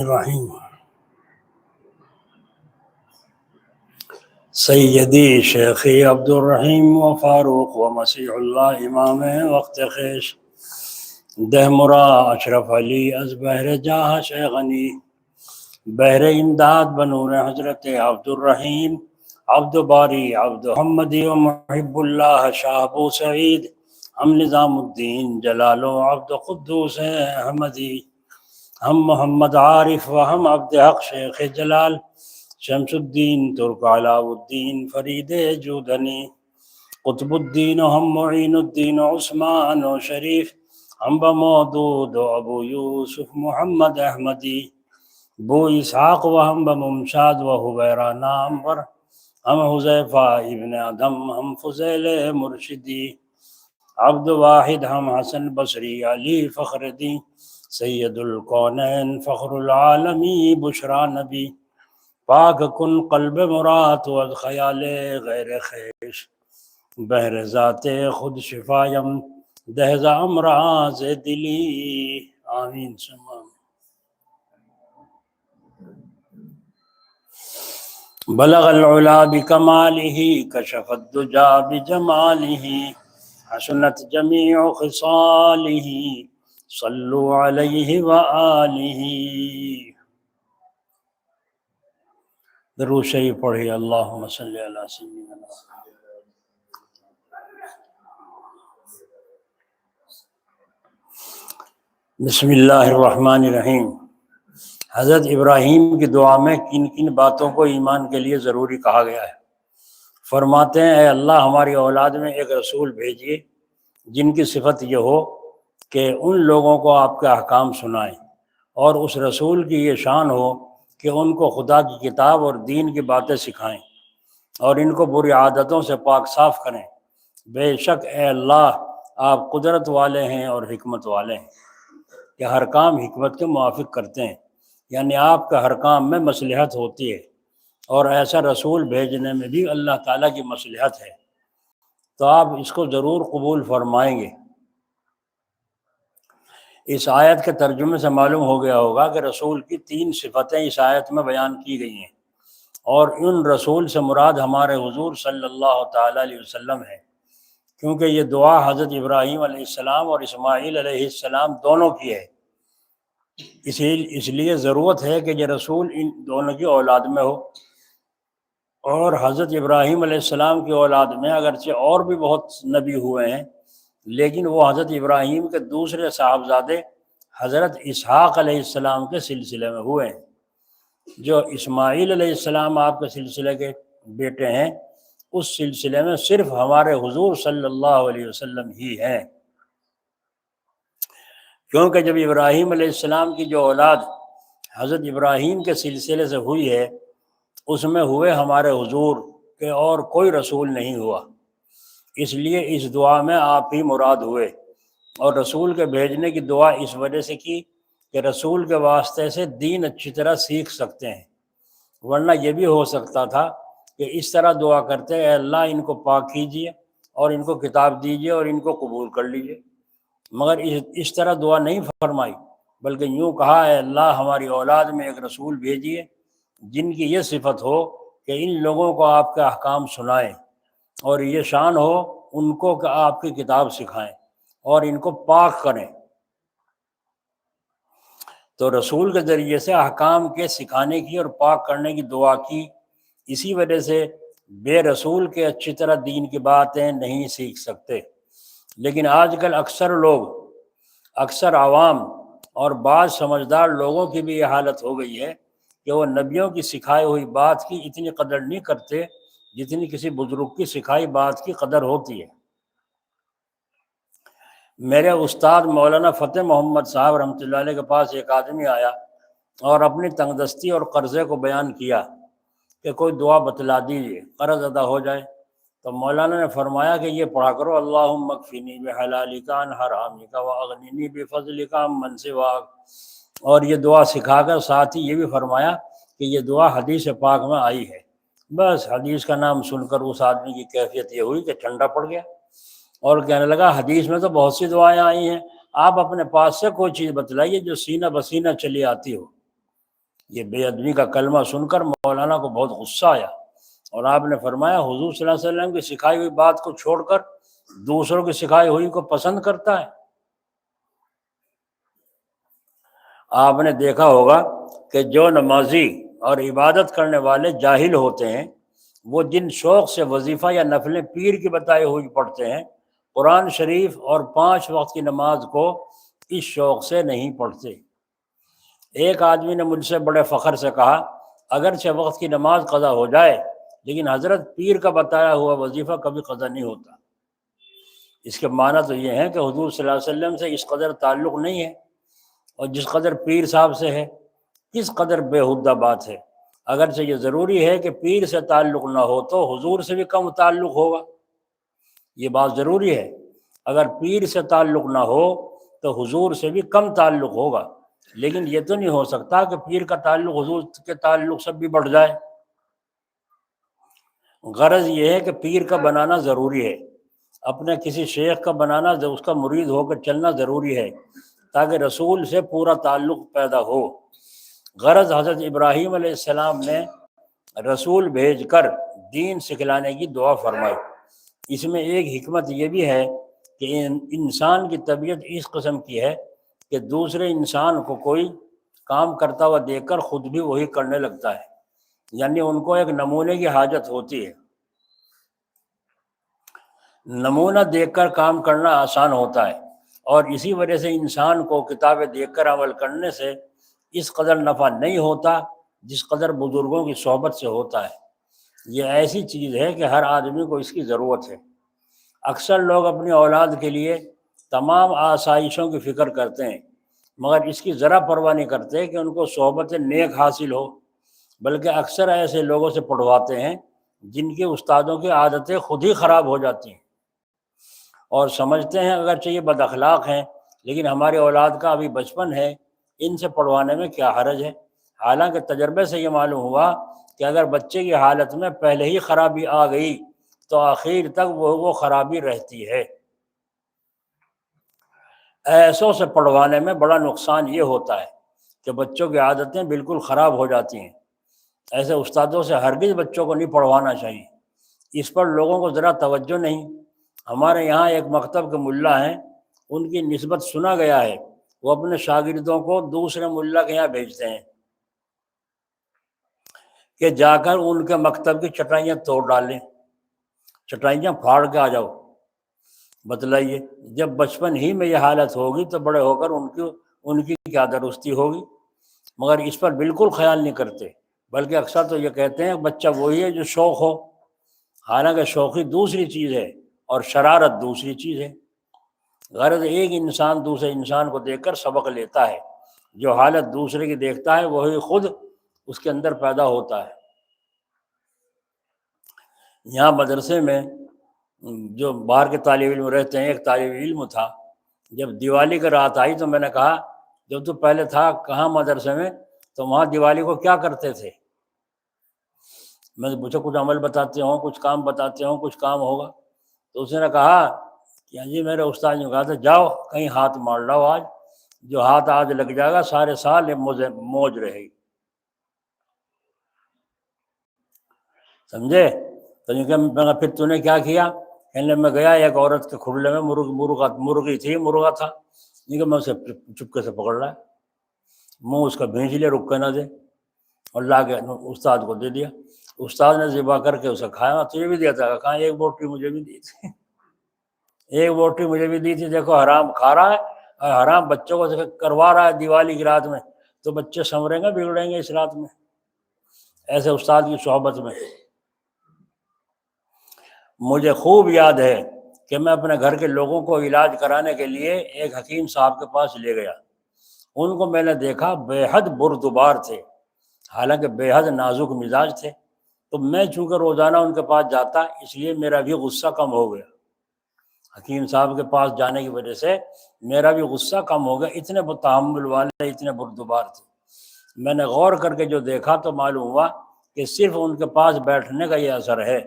الرحیم سیدی شیخی عبدالرحیم و فاروق و مسیح اللہ امام وقت خیش دہ مرا اشرف علی از بحر جاہ شیخنی بحر امداد بنور حضرت عبدالرحیم عبد باری عبد محمدی و محب اللہ شاہ ابو سعید ہم نظام الدین جلال و عبد قدوس احمدی ہم محمد عارف و ہم عبد حق شیخ جلال شمس الدین ترک علاء الدین فرید جودنی قطب الدین و ہم معین الدین و عثمان و شریف ہم بمودود و ابو یوسف محمد احمدی بو اسحاق و ہم بممشاد و حبیرہ نامور ہم حذیفہ ابن ادم ہم فضیل مرشدی عبد واحد ہم حسن بصری علی فخردی سید الکونین فخر العالمی بشرا نبی پاک کن قلب مراد و خیال غیر خیش بحر ذات خود شفایم دہز امراض دلی آمین سمام بلغ العلا بکمالہ کشف الدجا بجمالہ حسنت جمیع خصالہ صلو علیہ وآلہ درود شریف پڑھی اللہم صلی علی سیدنا بسم اللہ الرحمن الرحیم۔ حضرت ابراہیم کی دعا میں کن کن باتوں کو ایمان کے لیے ضروری کہا گیا ہے؟ فرماتے ہیں اے اللہ ہماری اولاد میں ایک رسول بھیجیے جن کی صفت یہ ہو کہ ان لوگوں کو آپ کے احکام سنائیں، اور اس رسول کی یہ شان ہو کہ ان کو خدا کی کتاب اور دین کی باتیں سکھائیں اور ان کو بری عادتوں سے پاک صاف کریں۔ بے شک اے اللہ آپ قدرت والے ہیں اور حکمت والے ہیں کہ ہر کام حکمت کے موافق کرتے ہیں، یعنی آپ کا ہر کام میں مصلحت ہوتی ہے، اور ایسا رسول بھیجنے میں بھی اللہ تعالیٰ کی مصلحت ہے، تو آپ اس کو ضرور قبول فرمائیں گے۔ اس آیت کے ترجمے سے معلوم ہو گیا ہوگا کہ رسول کی تین صفتیں اس آیت میں بیان کی گئی ہیں، اور ان رسول سے مراد ہمارے حضور صلی اللہ تعالیٰ علیہ وسلم ہے، کیونکہ یہ دعا حضرت ابراہیم علیہ السلام اور اسماعیل علیہ السلام دونوں کی ہے، اس لیے ضرورت ہے کہ یہ رسول ان دونوں کی اولاد میں ہو۔ اور حضرت ابراہیم علیہ السلام کی اولاد میں اگرچہ اور بھی بہت نبی ہوئے ہیں، لیکن وہ حضرت ابراہیم کے دوسرے صاحبزادے حضرت اسحاق علیہ السلام کے سلسلے میں ہوئے ہیں۔ جو اسماعیل علیہ السلام آپ کے سلسلے کے بیٹے ہیں، اس سلسلے میں صرف ہمارے حضور صلی اللہ علیہ وسلم ہی ہیں، کیونکہ جب ابراہیم علیہ السلام کی جو اولاد حضرت ابراہیم کے سلسلے سے ہوئی ہے، اس میں ہوئے ہمارے حضور کہ اور کوئی رسول نہیں ہوا، اس لیے اس دعا میں آپ ہی مراد ہوئے۔ اور رسول کے بھیجنے کی دعا اس وجہ سے کی کہ رسول کے واسطے سے دین اچھی طرح سیکھ سکتے ہیں، ورنہ یہ بھی ہو سکتا تھا کہ اس طرح دعا کرتے اے اللہ ان کو پاک کیجیے اور ان کو کتاب دیجیے اور ان کو قبول کر لیجیے، مگر اس طرح دعا نہیں فرمائی، بلکہ یوں کہا اے اللہ ہماری اولاد میں ایک رسول بھیجیے جن کی یہ صفت ہو کہ ان لوگوں کو آپ کے احکام سنائیں، اور یہ شان ہو ان کو کہ آپ کی کتاب سکھائیں اور ان کو پاک کریں۔ تو رسول کے ذریعے سے احکام کے سکھانے کی اور پاک کرنے کی دعا کی، اسی وجہ سے بے رسول کے اچھی طرح دین کی باتیں نہیں سیکھ سکتے۔ لیکن آج کل اکثر عوام اور بعض سمجھدار لوگوں کی بھی یہ حالت ہو گئی ہے کہ وہ نبیوں کی سکھائی ہوئی بات کی اتنی قدر نہیں کرتے جتنی کسی بزرگ کی سکھائی بات کی قدر ہوتی ہے۔ میرے استاد مولانا فتح محمد صاحب رحمۃ اللہ علیہ کے پاس ایک آدمی آیا اور اپنی تنگ دستی اور قرضے کو بیان کیا کہ کوئی دعا بتلا دیجیے قرض ادا ہو جائے۔ تو مولانا نے فرمایا کہ یہ پڑھا کرو اللہم اکفنی بحلالک عن حرامک واغننی بفضلک عمن سواک، اور یہ دعا سکھا کر ساتھ ہی یہ بھی فرمایا کہ یہ دعا حدیث پاک میں آئی ہے۔ بس حدیث کا نام سن کر اس آدمی کی کیفیت یہ ہوئی کہ ٹھنڈا پڑ گیا، اور کہنے لگا حدیث میں تو بہت سی دعائیں آئی ہیں، آپ اپنے پاس سے کوئی چیز بتلائیے جو سینہ بسینہ چلی آتی ہو۔ یہ بے ادبی کا کلمہ سن کر مولانا کو بہت غصہ آیا، اور آپ نے فرمایا حضور صلی اللہ علیہ وسلم کی سکھائی ہوئی بات کو چھوڑ کر دوسروں کی سکھائی ہوئی کو پسند کرتا ہے۔ آپ نے دیکھا ہوگا کہ جو نمازی اور عبادت کرنے والے جاہل ہوتے ہیں، وہ جن شوق سے وظیفہ یا نفلیں پیر کی بتائی ہوئی پڑھتے ہیں، قرآن شریف اور 5 وقت کی نماز کو اس شوق سے نہیں پڑھتے۔ ایک آدمی نے مجھ سے بڑے فخر سے کہا، اگرچہ وقت کی نماز قضا ہو جائے لیکن حضرت پیر کا بتایا ہوا وظیفہ کبھی قضا نہیں ہوتا۔ اس کے معنی تو یہ ہے کہ حضور صلی اللہ علیہ وسلم سے اس قدر تعلق نہیں ہے، اور جس قدر پیر صاحب سے ہے کس قدر بےہودہ بات ہے۔ اگرچہ یہ ضروری ہے کہ پیر سے تعلق نہ ہو تو حضور سے بھی کم تعلق ہوگا، یہ بات ضروری ہے۔ اگر پیر سے تعلق نہ ہو تو حضور سے بھی کم تعلق ہوگا، لیکن یہ تو نہیں ہو سکتا کہ پیر کا تعلق حضور کے تعلق سے بھی بڑھ جائے۔ غرض یہ ہے کہ پیر کا بنانا ضروری ہے، اپنے کسی شیخ کا بنانا، اس کا مرید ہو کر چلنا ضروری ہے تاکہ رسول سے پورا تعلق پیدا ہو۔ غرض حضرت ابراہیم علیہ السلام نے رسول بھیج کر دین سکھلانے کی دعا فرمائی۔ اس میں ایک حکمت یہ بھی ہے کہ انسان کی طبیعت اس قسم کی ہے کہ دوسرے انسان کو کوئی کام کرتا ہوا دیکھ کر خود بھی وہی کرنے لگتا ہے، یعنی ان کو ایک نمونے کی حاجت ہوتی ہے۔ نمونہ دیکھ کر کام کرنا آسان ہوتا ہے، اور اسی وجہ سے انسان کو کتابیں دیکھ کر عمل کرنے سے اس قدر نفع نہیں ہوتا جس قدر بزرگوں کی صحبت سے ہوتا ہے۔ یہ ایسی چیز ہے کہ ہر آدمی کو اس کی ضرورت ہے۔ اکثر لوگ اپنی اولاد کے لیے تمام آسائشوں کی فکر کرتے ہیں، مگر اس کی ذرا پرواہ نہیں کرتے کہ ان کو صحبت نیک حاصل ہو، بلکہ اکثر ایسے لوگوں سے پڑھواتے ہیں جن کے استادوں کی عادتیں خود ہی خراب ہو جاتی ہیں، اور سمجھتے ہیں اگرچہ یہ بد اخلاق ہیں لیکن ہماری اولاد کا ابھی بچپن ہے، ان سے پڑھوانے میں کیا حرج ہے۔ حالانکہ تجربے سے یہ معلوم ہوا کہ اگر بچے کی حالت میں پہلے ہی خرابی آ گئی تو آخر تک وہ خرابی رہتی ہے۔ ایسوں سے پڑھوانے میں بڑا نقصان یہ ہوتا ہے کہ بچوں کی عادتیں بالکل خراب ہو جاتی ہیں۔ ایسے استادوں سے ہرگز بچوں کو نہیں پڑھوانا چاہیے، اس پر لوگوں کو ذرا توجہ نہیں۔ ہمارے یہاں ایک مکتب کے ملا ہیں، ان کی نسبت سنا گیا ہے وہ اپنے شاگردوں کو دوسرے ملا کے یہاں بھیجتے ہیں کہ جا کر ان کے مکتب کی چٹائیاں توڑ ڈالیں، چٹائیاں پھاڑ کے آ جاؤ۔ بتلائیے، جب بچپن ہی میں یہ حالت ہوگی تو بڑے ہو کر ان کی کیا درستی ہوگی؟ مگر اس پر بالکل خیال نہیں کرتے، بلکہ اکثر تو یہ کہتے ہیں بچہ وہی ہے جو شوق ہو، حالانکہ شوقی دوسری چیز ہے اور شرارت دوسری چیز ہے۔ غرض ایک انسان دوسرے انسان کو دیکھ کر سبق لیتا ہے، جو حالت دوسرے کی دیکھتا ہے وہی خود اس کے اندر پیدا ہوتا ہے۔ یہاں مدرسے میں جو باہر کے طالب علم رہتے ہیں، ایک طالب علم تھا، جب دیوالی کی رات آئی تو میں نے کہا جب تو پہلے تھا کہاں مدرسے میں تو وہاں دیوالی کو کیا کرتے تھے؟ میں نے پوچھا کچھ عمل بتاتے ہوں، کچھ کام بتاتے ہوں، کچھ کام ہوگا؟ تو اس نے کہا کہ جی میرے استاد نے کہا تھا جاؤ کہیں ہاتھ مار لاؤ، آج جو ہاتھ آج لگ جائے گا سارے سال یہ موج رہے گی۔ سمجھے؟ تو میں کہا پھر تو نے کیا کیا؟ کہنے میں گیا ایک عورت کے کھرلے میں مرغی تھی، مرغا تھا، کہ میں اسے چپکے سے پکڑ رہا، منہ اس کا بھینچ لیا، رک کے نہ دے، اور لا کے استاد کو دے دیا۔ استاد نے ذبح کر کے اسے کھایا، تجھے بھی دیا تھا؟ کہاں ایک بوٹی مجھے بھی دی تھی، ایک بوٹی مجھے بھی دی تھی، دیکھو حرام کھا رہا ہے اور حرام بچوں کو کروا رہا ہے دیوالی کی رات میں، تو بچے سنوریں گے بگڑیں گے اس رات میں ایسے استاد کی صحبت میں۔ مجھے خوب یاد ہے کہ میں اپنے گھر کے لوگوں کو علاج کرانے کے لیے ایک حکیم صاحب کے پاس لے گیا۔ ان کو میں نے دیکھا بے حد بردبار تھے، حالانکہ بے حد نازک مزاج تھے، تو میں چونکہ روزانہ ان کے پاس جاتا اس لیے میرا بھی غصہ کم ہو گیا۔ حکیم صاحب کے پاس جانے کی وجہ سے میرا بھی غصہ کم ہو گیا، اتنے تحمل والے، اتنے بردبار تھے۔ میں نے غور کر کے جو دیکھا تو معلوم ہوا کہ صرف ان کے پاس بیٹھنے کا یہ اثر ہے،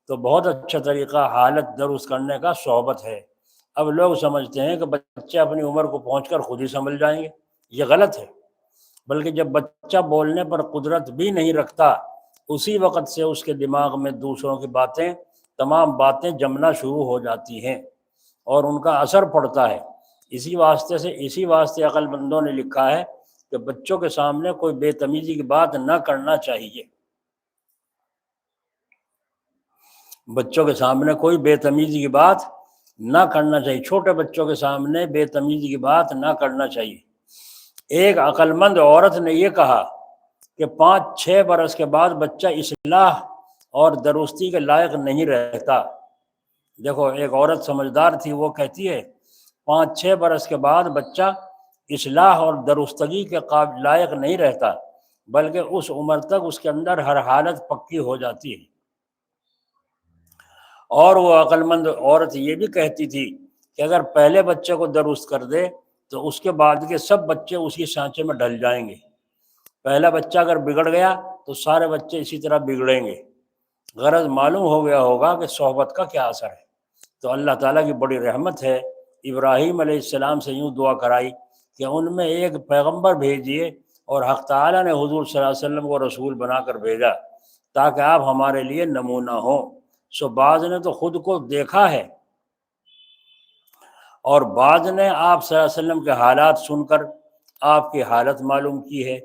تو بہت اچھا طریقہ حالت درست کرنے کا صحبت ہے۔ اب لوگ سمجھتے ہیں کہ بچے اپنی عمر کو پہنچ کر خود ہی سنبھل جائیں گے، یہ غلط ہے، بلکہ جب بچہ بولنے پر قدرت بھی نہیں رکھتا اسی وقت سے اس کے دماغ میں دوسروں کی باتیں، تمام باتیں جمنا شروع ہو جاتی ہیں اور ان کا اثر پڑتا ہے۔ اسی واسطے عقل مندوں نے لکھا ہے کہ بچوں کے سامنے کوئی بے تمیزی کی بات نہ کرنا چاہیے۔ بچوں کے سامنے کوئی بے تمیزی کی بات نہ کرنا چاہیے، چھوٹے بچوں کے سامنے بے تمیزی کی بات نہ کرنا چاہیے۔ ایک عقل مند عورت نے یہ کہا کہ 5-6 برس کے بعد بچہ اصلاح اور درستی کے لائق نہیں رہتا۔ دیکھو، ایک عورت سمجھدار تھی، وہ کہتی ہے 5-6 برس کے بعد بچہ اصلاح اور درستگی کے لائق نہیں رہتا، بلکہ اس عمر تک اس کے اندر ہر حالت پکی ہو جاتی ہے۔ اور وہ عقل مند عورت یہ بھی کہتی تھی کہ اگر پہلے بچے کو درست کر دے تو اس کے بعد کے سب بچے اسی سانچے میں ڈھل جائیں گے۔ پہلا بچہ اگر بگڑ گیا تو سارے بچے اسی طرح بگڑیں گے۔ غرض معلوم ہو گیا ہوگا کہ صحبت کا کیا اثر ہے۔ تو اللہ تعالیٰ کی بڑی رحمت ہے، ابراہیم علیہ السلام سے یوں دعا کرائی کہ ان میں ایک پیغمبر بھیجیے، اور حق تعالیٰ نے حضور صلی اللہ علیہ وسلم کو رسول بنا کر بھیجا تاکہ آپ ہمارے لیے نمونہ ہوں۔ سو بعض نے تو خود کو دیکھا ہے اور بعض نے آپ صلی اللہ علیہ وسلم کے حالات سن کر آپ کی حالت معلوم کی ہے،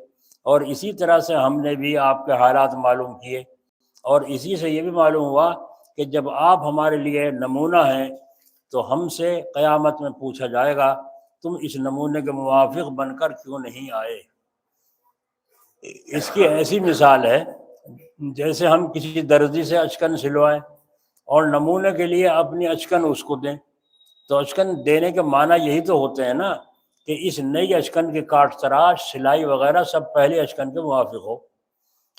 اور اسی طرح سے ہم نے بھی آپ کے حالات معلوم کیے، اور اسی سے یہ بھی معلوم ہوا کہ جب آپ ہمارے لیے نمونہ ہیں تو ہم سے قیامت میں پوچھا جائے گا تم اس نمونے کے موافق بن کر کیوں نہیں آئے۔ اس کی ایسی مثال ہے جیسے ہم کسی درزی سے اچکن سلوائیں اور نمونے کے لیے اپنی اچکن اس کو دیں، تو اچکن دینے کے معنی یہی تو ہوتے ہیں نا کہ اس نئی اچکن کی کاٹ تراش، سلائی وغیرہ سب پہلی اچکن کے موافق ہو۔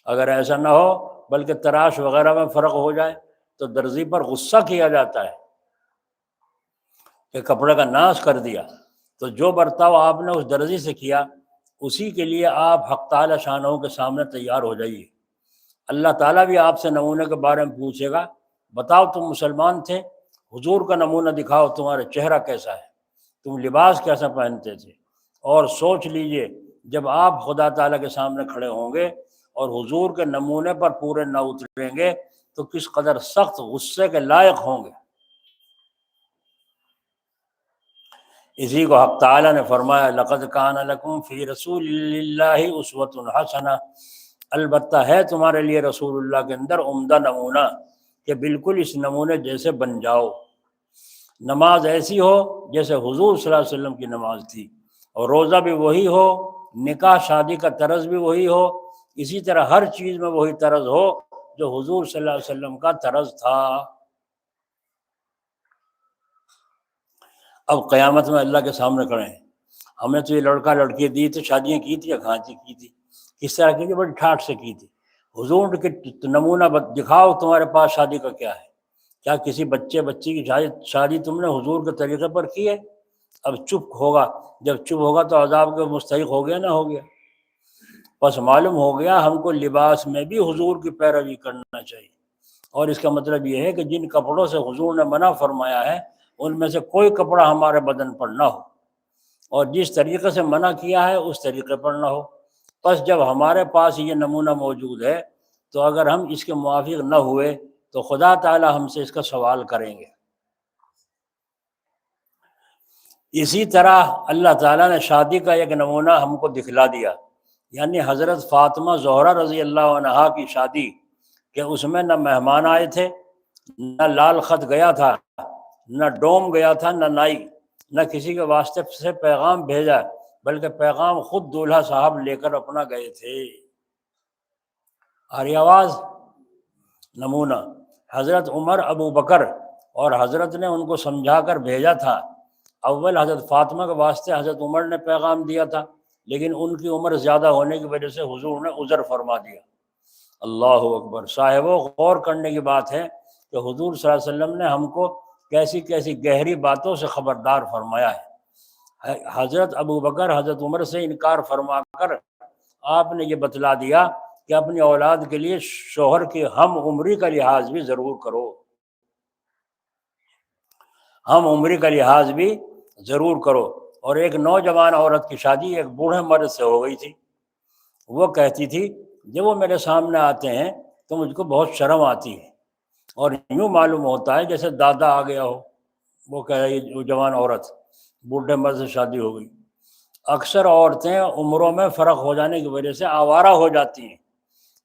اگر ایسا نہ ہو بلکہ تراش وغیرہ میں فرق ہو جائے تو درزی پر غصہ کیا جاتا ہے کہ کپڑے کا ناش کر دیا۔ تو جو برتاؤ آپ نے اس درزی سے کیا اسی کے لیے آپ حق تعالی شانوں کے سامنے تیار ہو جائیے۔ اللہ تعالیٰ بھی آپ سے نمونے کے بارے میں پوچھے گا، بتاؤ تم مسلمان تھے، حضور کا نمونہ دکھاؤ، تمہارا چہرہ کیسا ہے، تم لباس کیسا پہنتے تھے۔ اور سوچ لیجئے جب آپ خدا تعالیٰ کے سامنے کھڑے ہوں گے اور حضور کے نمونے پر پورے نہ اتریں گے تو کس قدر سخت غصے کے لائق ہوں گے۔ اسی کو حق تعالیٰ نے فرمایا لقد کان لکم فی رسول اللہ اسوۃ حسنہ، البتہ ہے تمہارے لیے رسول اللہ کے اندر عمدہ نمونہ کہ بالکل اس نمونے جیسے بن جاؤ۔ نماز ایسی ہو جیسے حضور صلی اللہ علیہ وسلم کی نماز تھی، اور روزہ بھی وہی ہو، نکاح شادی کا طرز بھی وہی ہو، اسی طرح ہر چیز میں وہی طرز ہو جو حضور صلی اللہ علیہ وسلم کا طرز تھا۔ اب قیامت میں اللہ کے سامنے کھڑے ہیں، ہمیں تو یہ لڑکا لڑکی دی تھی، شادیاں کی تھی یا کھانسی کی تھی، کس طرح کی تھی، بڑی ٹھاٹ سے کی تھی۔ حضور کے نمونہ دکھاؤ تمہارے پاس شادی کا کیا ہے، کیا کسی بچی کی شادی تم نے حضور کے طریقے پر کی ہے؟ اب چپ ہوگا، جب چپ ہوگا تو عذاب کے مستحق ہو گیا نہ ہو گیا۔ بس معلوم ہو گیا ہم کو لباس میں بھی حضور کی پیروی کرنا چاہیے، اور اس کا مطلب یہ ہے کہ جن کپڑوں سے حضور نے منع فرمایا ہے ان میں سے کوئی کپڑا ہمارے بدن پر نہ ہو، اور جس طریقے سے منع کیا ہے اس طریقے پر نہ ہو۔ بس جب ہمارے پاس یہ نمونہ موجود ہے تو اگر ہم اس کے موافق نہ ہوئے تو خدا تعالی ہم سے اس کا سوال کریں گے۔ اسی طرح اللہ تعالیٰ نے شادی کا ایک نمونہ ہم کو دکھلا دیا، یعنی حضرت فاطمہ زہرا رضی اللہ عنہا کی شادی، کہ اس میں نہ مہمان آئے تھے، نہ لال خط گیا تھا، نہ ڈوم گیا تھا، نہ نائی، نہ کسی کے واسطے سے پیغام بھیجا، بلکہ پیغام خود دولہا صاحب لے کر اپنا گئے تھے۔ آری آواز؟ نمونہ حضرت عمر ابو بکر اور حضرت نے ان کو سمجھا کر بھیجا تھا۔ اول حضرت فاطمہ کے واسطے حضرت عمر نے پیغام دیا تھا، لیکن ان کی عمر زیادہ ہونے کی وجہ سے حضور نے عذر فرما دیا۔ اللہ اکبر! صاحبو، غور کرنے کی بات ہے کہ حضور صلی اللہ علیہ وسلم نے ہم کو کیسی کیسی گہری باتوں سے خبردار فرمایا ہے۔ حضرت ابو بکر حضرت عمر سے انکار فرما کر آپ نے یہ بتلا دیا کہ اپنی اولاد کے لیے شوہر کی ہم عمری کا لحاظ بھی ضرور کرو، ہم عمری کا لحاظ بھی ضرور کرو۔ اور ایک نوجوان عورت کی شادی ایک بوڑھے مرد سے ہو گئی تھی، وہ کہتی تھی جب وہ میرے سامنے آتے ہیں تو مجھ کو بہت شرم آتی ہے، اور یوں معلوم ہوتا ہے جیسے دادا آ گیا ہو۔ وہ کہہ رہی وہ جوان عورت، بوڑھے مرد سے شادی ہو گئی۔ اکثر عورتیں عمروں میں فرق ہو جانے کی وجہ سے آوارہ ہو جاتی ہیں،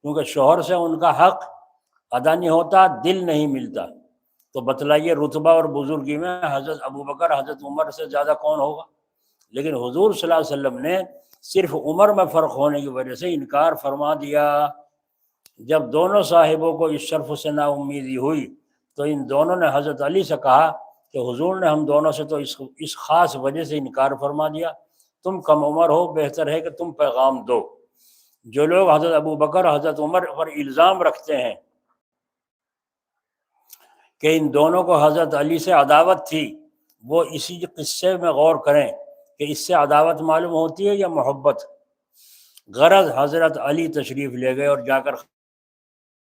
کیونکہ شوہر سے ان کا حق ادا نہیں ہوتا، دل نہیں ملتا۔ تو بتلائیے رتبہ اور بزرگی میں حضرت ابوبکر حضرت عمر سے زیادہ کون ہوگا؟ لیکن حضور صلی اللہ علیہ وسلم نے صرف عمر میں فرق ہونے کی وجہ سے انکار فرما دیا۔ جب دونوں صاحبوں کو اس شرف سے نا امیدی ہوئی تو ان دونوں نے حضرت علی سے کہا کہ حضور نے ہم دونوں سے تو اس خاص وجہ سے انکار فرما دیا، تم کم عمر ہو، بہتر ہے کہ تم پیغام دو۔ جو لوگ حضرت ابوبکر حضرت عمر پر الزام رکھتے ہیں کہ ان دونوں کو حضرت علی سے عداوت تھی، وہ اسی قصے میں غور کریں کہ اس سے عداوت معلوم ہوتی ہے یا محبت۔ غرض حضرت علی تشریف لے گئے اور جا کر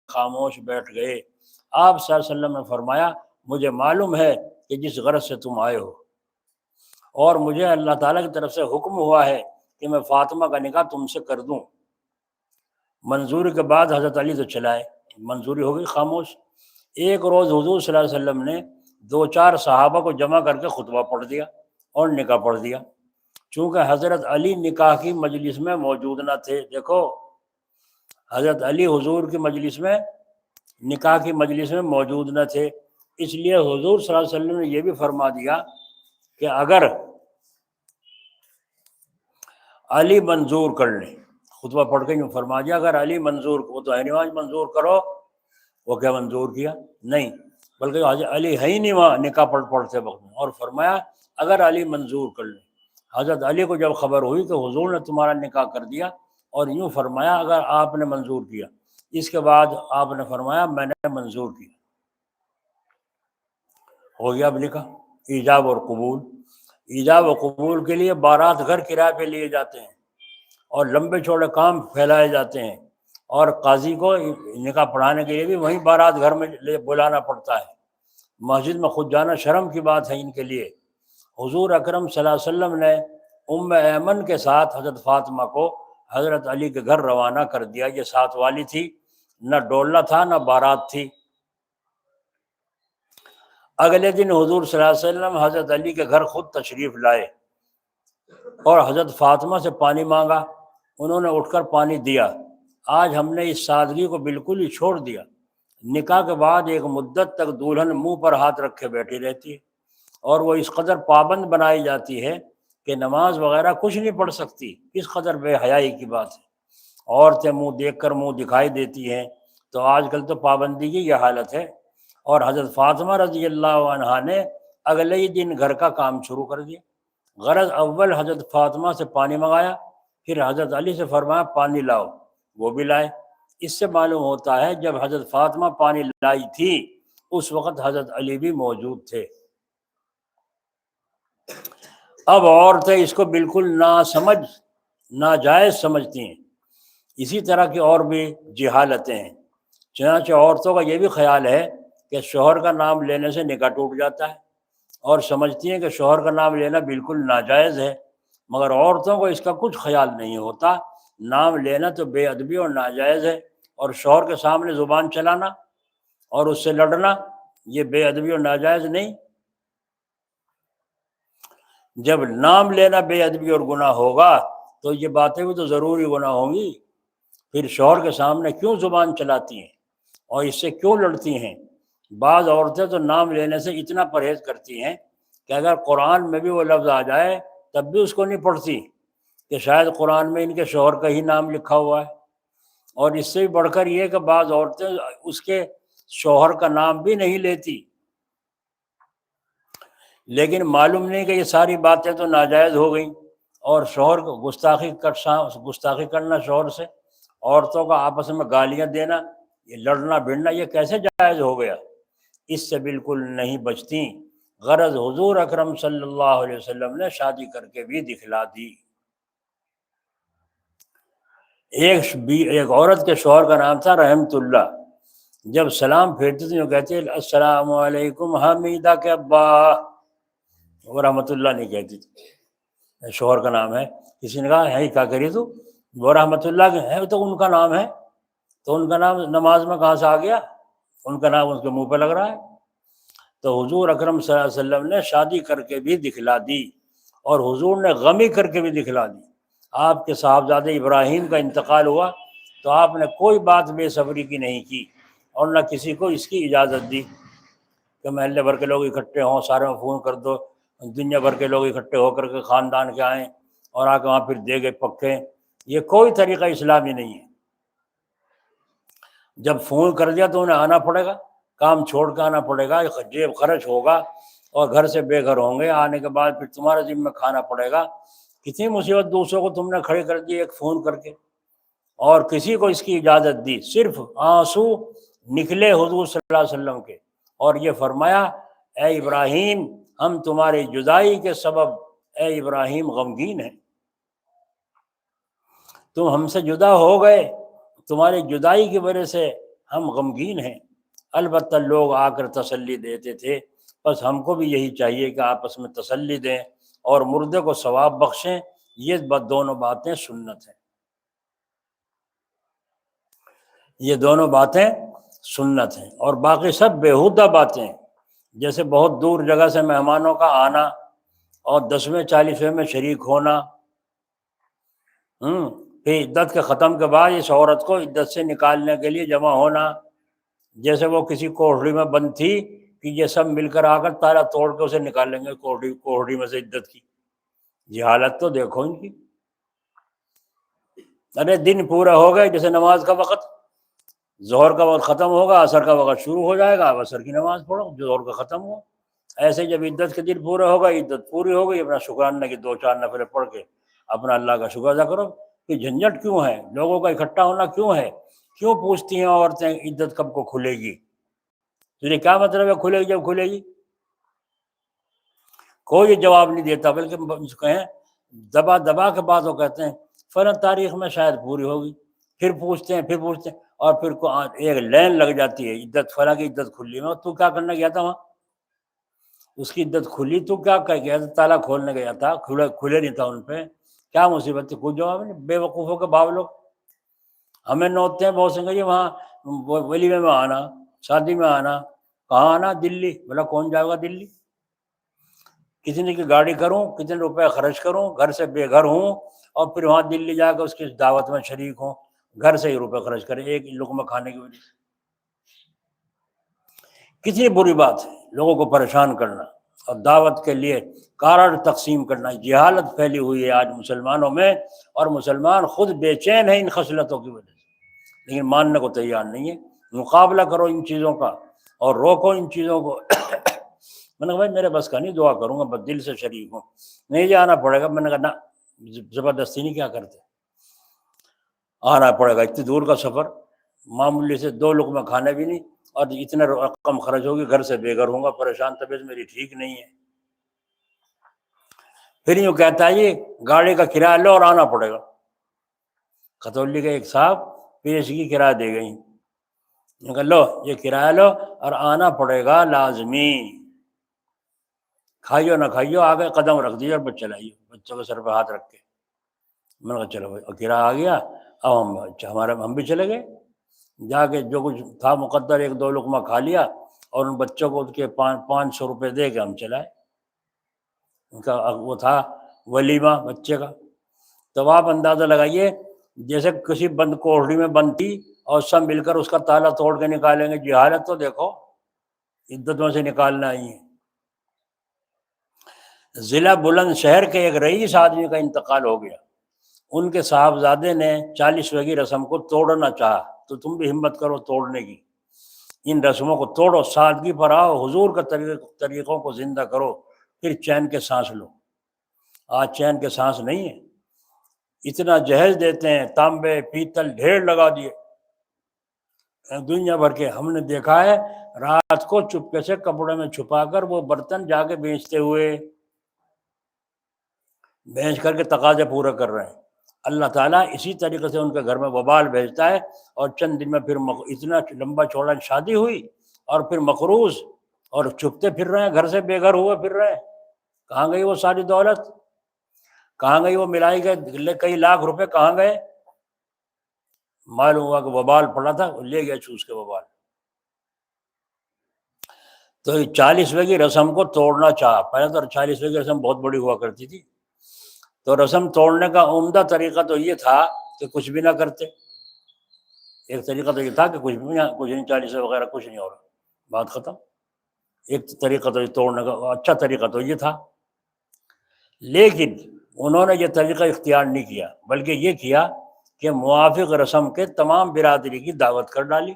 خاموش بیٹھ گئے۔ آپ صلی اللہ علیہ وسلم نے فرمایا مجھے معلوم ہے کہ جس غرض سے تم آئے ہو، اور مجھے اللہ تعالیٰ کی طرف سے حکم ہوا ہے کہ میں فاطمہ کا نکاح تم سے کر دوں۔ منظوری کے بعد حضرت علی تو چلائے، منظوری ہو گئی، خاموش۔ ایک روز حضور صلی اللہ علیہ وسلم نے 2-4 صحابہ کو جمع کر کے خطبہ پڑھ دیا اور نکاح پڑھ دیا۔ چونکہ حضرت علی نکاح کی مجلس میں موجود نہ تھے، دیکھو حضرت علی حضور کی مجلس میں، نکاح کی مجلس میں موجود نہ تھے، اس لیے حضور صلی اللہ علیہ وسلم نے یہ بھی فرما دیا کہ اگر علی منظور کر لیں، خطبہ پڑھ کے یوں فرما دیا اگر علی منظور، وہ تو ہے نہیں وہاں، منظور کرو، وہ کیا منظور کیا؟ نہیں، بلکہ حضرت علی ہے ہی نہیں وہاں نکاح پڑھتے وقت میں، اور فرمایا اگر علی منظور کر لیں۔ حضرت علی کو جب خبر ہوئی کہ حضور نے تمہارا نکاح کر دیا، اور یوں فرمایا اگر آپ نے منظور کیا، اس کے بعد آپ نے فرمایا میں نے منظور کیا، ہو گیا اب نکاح۔ ایجاب اور قبول، ایجاب و قبول کے لیے بارات گھر کرائے پہ لیے جاتے ہیں اور لمبے چوڑے کام پھیلائے جاتے ہیں، اور قاضی کو نکاح پڑھانے کے لیے بھی وہیں بارات گھر میں بلانا پڑتا ہے۔ مسجد میں خود جانا شرم کی بات ہے ان کے لیے۔ حضور اکرم صلی اللہ علیہ وسلم نے ام ایمن کے ساتھ حضرت فاطمہ کو حضرت علی کے گھر روانہ کر دیا، یہ ساتھ والی تھی، نہ ڈولنا تھا نہ بارات تھی۔ اگلے دن حضور صلی اللہ علیہ وسلم حضرت علی کے گھر خود تشریف لائے اور حضرت فاطمہ سے پانی مانگا، انہوں نے اٹھ کر پانی دیا۔ آج ہم نے اس سادگی کو بالکل ہی چھوڑ دیا۔ نکاح کے بعد ایک مدت تک دلہن منہ پر ہاتھ رکھے بیٹھی رہتی ہے، اور وہ اس قدر پابند بنائی جاتی ہے کہ نماز وغیرہ کچھ نہیں پڑھ سکتی۔ کس قدر بے حیائی کی بات ہے، عورتیں منہ دیکھ کر منہ دکھائی دیتی ہیں، تو آج کل تو پابندی کی یہ حالت ہے۔ اور حضرت فاطمہ رضی اللہ عنہا نے اگلے ہی دن گھر کا کام شروع کر دیا۔ غرض اول حضرت فاطمہ سے پانی منگایا، پھر حضرت علی سے فرمایا پانی لاؤ، وہ بھی لائے۔ اس سے معلوم ہوتا ہے جب حضرت فاطمہ پانی لائی تھی اس وقت حضرت علی بھی موجود تھے۔ اب عورتیں اس کو بالکل ناسمجھ، ناجائز سمجھتی ہیں۔ اسی طرح کی اور بھی جہالتیں ہیں۔ چنانچہ عورتوں کا یہ بھی خیال ہے کہ شوہر کا نام لینے سے نکاح ٹوٹ جاتا ہے، اور سمجھتی ہیں کہ شوہر کا نام لینا بالکل ناجائز ہے، مگر عورتوں کو اس کا کچھ خیال نہیں ہوتا۔ نام لینا تو بے ادبی اور ناجائز ہے، اور شوہر کے سامنے زبان چلانا اور اس سے لڑنا یہ بے ادبی اور ناجائز نہیں۔ جب نام لینا بے ادبی اور گناہ ہوگا تو یہ باتیں بھی تو ضروری گناہ ہوں گی، پھر شوہر کے سامنے کیوں زبان چلاتی ہیں اور اس سے کیوں لڑتی ہیں؟ بعض عورتیں تو نام لینے سے اتنا پرہیز کرتی ہیں کہ اگر قرآن میں بھی وہ لفظ آ جائے تب بھی اس کو نہیں پڑھتی کہ شاید قرآن میں ان کے شوہر کا ہی نام لکھا ہوا ہے۔ اور اس سے بھی بڑھ کر یہ کہ بعض عورتیں اس کے شوہر کا نام بھی نہیں لیتی، لیکن معلوم نہیں کہ یہ ساری باتیں تو ناجائز ہو گئیں، اور شوہر کو گستاخی کرنا شوہر سے، عورتوں کا آپس میں گالیاں دینا، یہ لڑنا بھڑنا، یہ کیسے جائز ہو گیا؟ اس سے بالکل نہیں بچتی۔ غرض حضور اکرم صلی اللہ علیہ وسلم نے شادی کر کے بھی دکھلا دی۔ ایک عورت کے شوہر کا نام تھا رحمت اللہ، جب سلام پھیرتی تھی وہ کہتے السلام علیکم حمیدہ کے ابا، وہ رحمت اللہ نہیں کہتی تھی، شوہر کا نام ہے۔ کسی نے کہا ہے کیا کری تو وہ رحمۃ اللہ کے ہیں تو ان کا نام ہے، تو ان کا نام نماز میں کہاں سے آ گیا؟ ان کا نام اس کے منہ پہ لگ رہا ہے۔ تو حضور اکرم صلی اللہ علیہ وسلم نے شادی کر کے بھی دکھلا دی، اور حضور نے غمی کر کے بھی دکھلا دی۔ آپ کے صاحبزادے ابراہیم کا انتقال ہوا تو آپ نے کوئی بات بے صبری کی نہیں کی، اور نہ کسی کو اس کی اجازت دی کہ محلے بھر کے لوگ اکٹھے ہوں، سارے میں فون کر دو، دنیا بھر کے لوگ اکٹھے ہو کر کے خاندان کے آئیں اور آ کے وہاں پھر دے گئے پکے۔ یہ کوئی طریقہ اسلامی نہیں ہے۔ جب فون کر دیا تو انہیں آنا پڑے گا، کام چھوڑ کے آنا پڑے گا، جیب خرچ ہوگا اور گھر سے بے گھر ہوں گے، آنے کے بعد پھر تمہارے ذمہ میں کھانا پڑے گا۔ کتنی مصیبت دوسروں کو تم نے کھڑے کر دی ایک فون کر کے، اور کسی کو اس کی اجازت دی؟ صرف آنسو نکلے حضور صلی اللہ علیہ وسلم کے، اور یہ فرمایا اے ابراہیم ہم تمہاری جدائی کے سبب اے ابراہیم غمگین ہیں، تم ہم سے جدا ہو گئے، تمہاری جدائی کی وجہ سے ہم غمگین ہیں۔ البتہ لوگ آ کر تسلی دیتے تھے، بس ہم کو بھی یہی چاہیے کہ آپس میں تسلی دیں اور مردے کو ثواب بخشیں۔ یہ دونوں باتیں سنت ہیں، یہ دونوں باتیں سنت ہیں، اور باقی سب بیہودہ باتیں ہیں، جیسے بہت دور جگہ سے مہمانوں کا آنا اور 10ویں 40ویں میں شریک ہونا، پھر عدت کے ختم کے بعد اس عورت کو عدت سے نکالنے کے لیے جمع ہونا، جیسے وہ کسی کوٹڑی میں بند تھی کہ یہ سب مل کر آ کر تالا توڑ کے اسے نکالیں گے کوٹڑی میں سے عدت کی۔ یہ حالت تو دیکھو ان کی۔ ارے دن پورے ہو گئے، جیسے نماز کا وقت، ظہر کا وقت ختم ہوگا، عصر کا وقت شروع ہو جائے گا، عصر کی نماز پڑھو جو ظہر کا ختم ہوا۔ ایسے جب عدت کے دن پورے ہو گئے، عدت پوری ہو گئی، اپنا شکرانہ کی 2-4 نفلیں پڑھ کے اپنا اللہ کا شکر ادا کرو۔ کہ جھنجھٹ کیوں ہے؟ لوگوں کا اکٹھا ہونا کیوں ہے؟ کیوں پوچھتی ہیں عورتیں عدت کب کو کھلے گی؟ تجھے کیا مطلب ہے کھلے گی جب کھلے گی؟ کوئی جواب نہیں دیتا، بلکہ کہیں دبا دبا کے بات وہ کہتے ہیں فلاں تاریخ میں شاید پوری ہوگی، پھر پوچھتے ہیں اور پھر ایک لین لگ جاتی ہے، عدت فلاں کی عدت کھلی میں، تو کیا کرنے گیا تھا وہاں؟ اس کی عدت کھلی تو کیا کہہ گیا تھا؟ تالا کھولنے گیا تھا، کھلے نہیں تھا ان پہ، کیا مصیبت تھی؟ کوئی جواب نہیں، بے وقوفوں کے باپ لوگ۔ ہمیں نوتے ہیں بہت سے، وہاں ولیمے میں آنا، شادی میں آنا، کہاں آنا؟ دلی۔ بولا کون جائے گا دلی؟ کتنے کی گاڑی کروں، کتنے روپے خرچ کروں، گھر سے بے گھر ہوں، اور پھر وہاں دلی جا کے اس کی دعوت میں شریک ہوں، گھر سے ہی روپے خرچ کریں ایک لقمہ کھانے کی وجہ سے۔ کتنی بری بات ہے لوگوں کو پریشان کرنا اور دعوت کے لیے کارڈ تقسیم کرنا۔ جہالت پھیلی ہوئی ہے آج مسلمانوں میں، اور مسلمان خود بے چین ہے ان خصلتوں کی وجہ سے، لیکن ماننے کو تیار نہیں ہے۔ مقابلہ کرو ان چیزوں کا اور روکو ان چیزوں کو۔ میں نے کہا بھائی میرے بس کا نہیں، دعا کروں گا، بس دل سے شریک ہوں، نہیں جانا پڑے گا۔ میں نے کہا نہ، زبردستی نہیں کیا کرتے، آنا پڑے گا۔ اتنی دور کا سفر، معمولی سے 2 لقمہ کھانے بھی نہیں، اور اتنے رقم خرچ ہوگی، گھر سے بے گھر ہوں گا، پریشان، طبیعت میری ٹھیک نہیں ہے۔ پھر یوں کہتا ہے یہ گاڑی کا کرایہ لو اور آنا پڑے گا۔ کھتولی کے ایک صاحب PhD کی کرایہ دے گئی، کہ لو یہ کرایہ لو اور آنا پڑے گا لازمی، کھائیو نہ کھائیو، آگے قدم رکھ دیجیے اور بچہ لائیے، بچوں کے سر پہ ہاتھ رکھ کے۔ میں نے کہا چلو بھائی، کرایہ آ گیا، اب ہم بھی چلے گئے، جا کے جو کچھ تھا مقدر 1-2 لقمہ کھا لیا، اور ان بچوں کو کے 500 روپے دے کے ہم چلائے۔ ان کا وہ تھا ولیمہ بچے کا۔ تو آپ اندازہ لگائیے، جیسے کسی بند کوٹڑی میں بند تھی اور سب مل کر اس کا تالا توڑ کے نکالیں گے۔ جی حالت تو دیکھو، عدت میں سے نکالنا آئی ہے۔ ضلع بلند شہر کے ایک رئیس آدمی کا انتقال ہو گیا، ان کے صاحبزادے نے 40ویں کی رسم کو توڑنا چاہا، تو تم بھی ہمت کرو توڑنے کی، ان رسموں کو توڑو، سادگی پر آؤ، حضور کے طریقوں کو زندہ کرو، پھر چین کے سانس لو۔ آج چین کے سانس نہیں ہے، اتنا جہیز دیتے ہیں، تانبے پیتل ڈھیر لگا دیے دنیا بھر کے۔ ہم نے دیکھا ہے رات کو چپکے سے کپڑے میں چھپا کر وہ برتن جا کے بیچتے ہوئے، بیچ کر کے تقاضے پورے کر رہے ہیں۔ اللہ تعالیٰ اسی طریقے سے ان کے گھر میں وبال بھیجتا ہے، اور چند دن میں پھر اتنا لمبا چوڑا شادی ہوئی، اور پھر مقروض اور چھپتے پھر رہے ہیں، گھر سے بے گھر ہوئے پھر رہے ہیں۔ کہاں گئی وہ ساری دولت؟ کہاں گئی وہ ملائی گئے کئی لاکھ روپے؟ کہاں گئے؟ معلوم ہوا کہ وبال پڑا تھا، لے گیا چوس کے وبال۔ تو 40ویں کی رسم کو توڑنا چاہا۔ پہلے تو 40ویں کی رسم بہت بڑی ہوا کرتی تھی، تو رسم توڑنے کا عمدہ طریقہ تو یہ تھا کہ کچھ بھی نہ کرتے۔ ایک طریقہ تو یہ تھا کہ کچھ نہیں، 40 وغیرہ کچھ نہیں ہو رہا، بات ختم۔ ایک طریقہ تو یہ توڑنے کا اچھا طریقہ تو یہ تھا، لیکن انہوں نے یہ طریقہ اختیار نہیں کیا، بلکہ یہ کیا کہ موافق رسم کے تمام برادری کی دعوت کر ڈالی،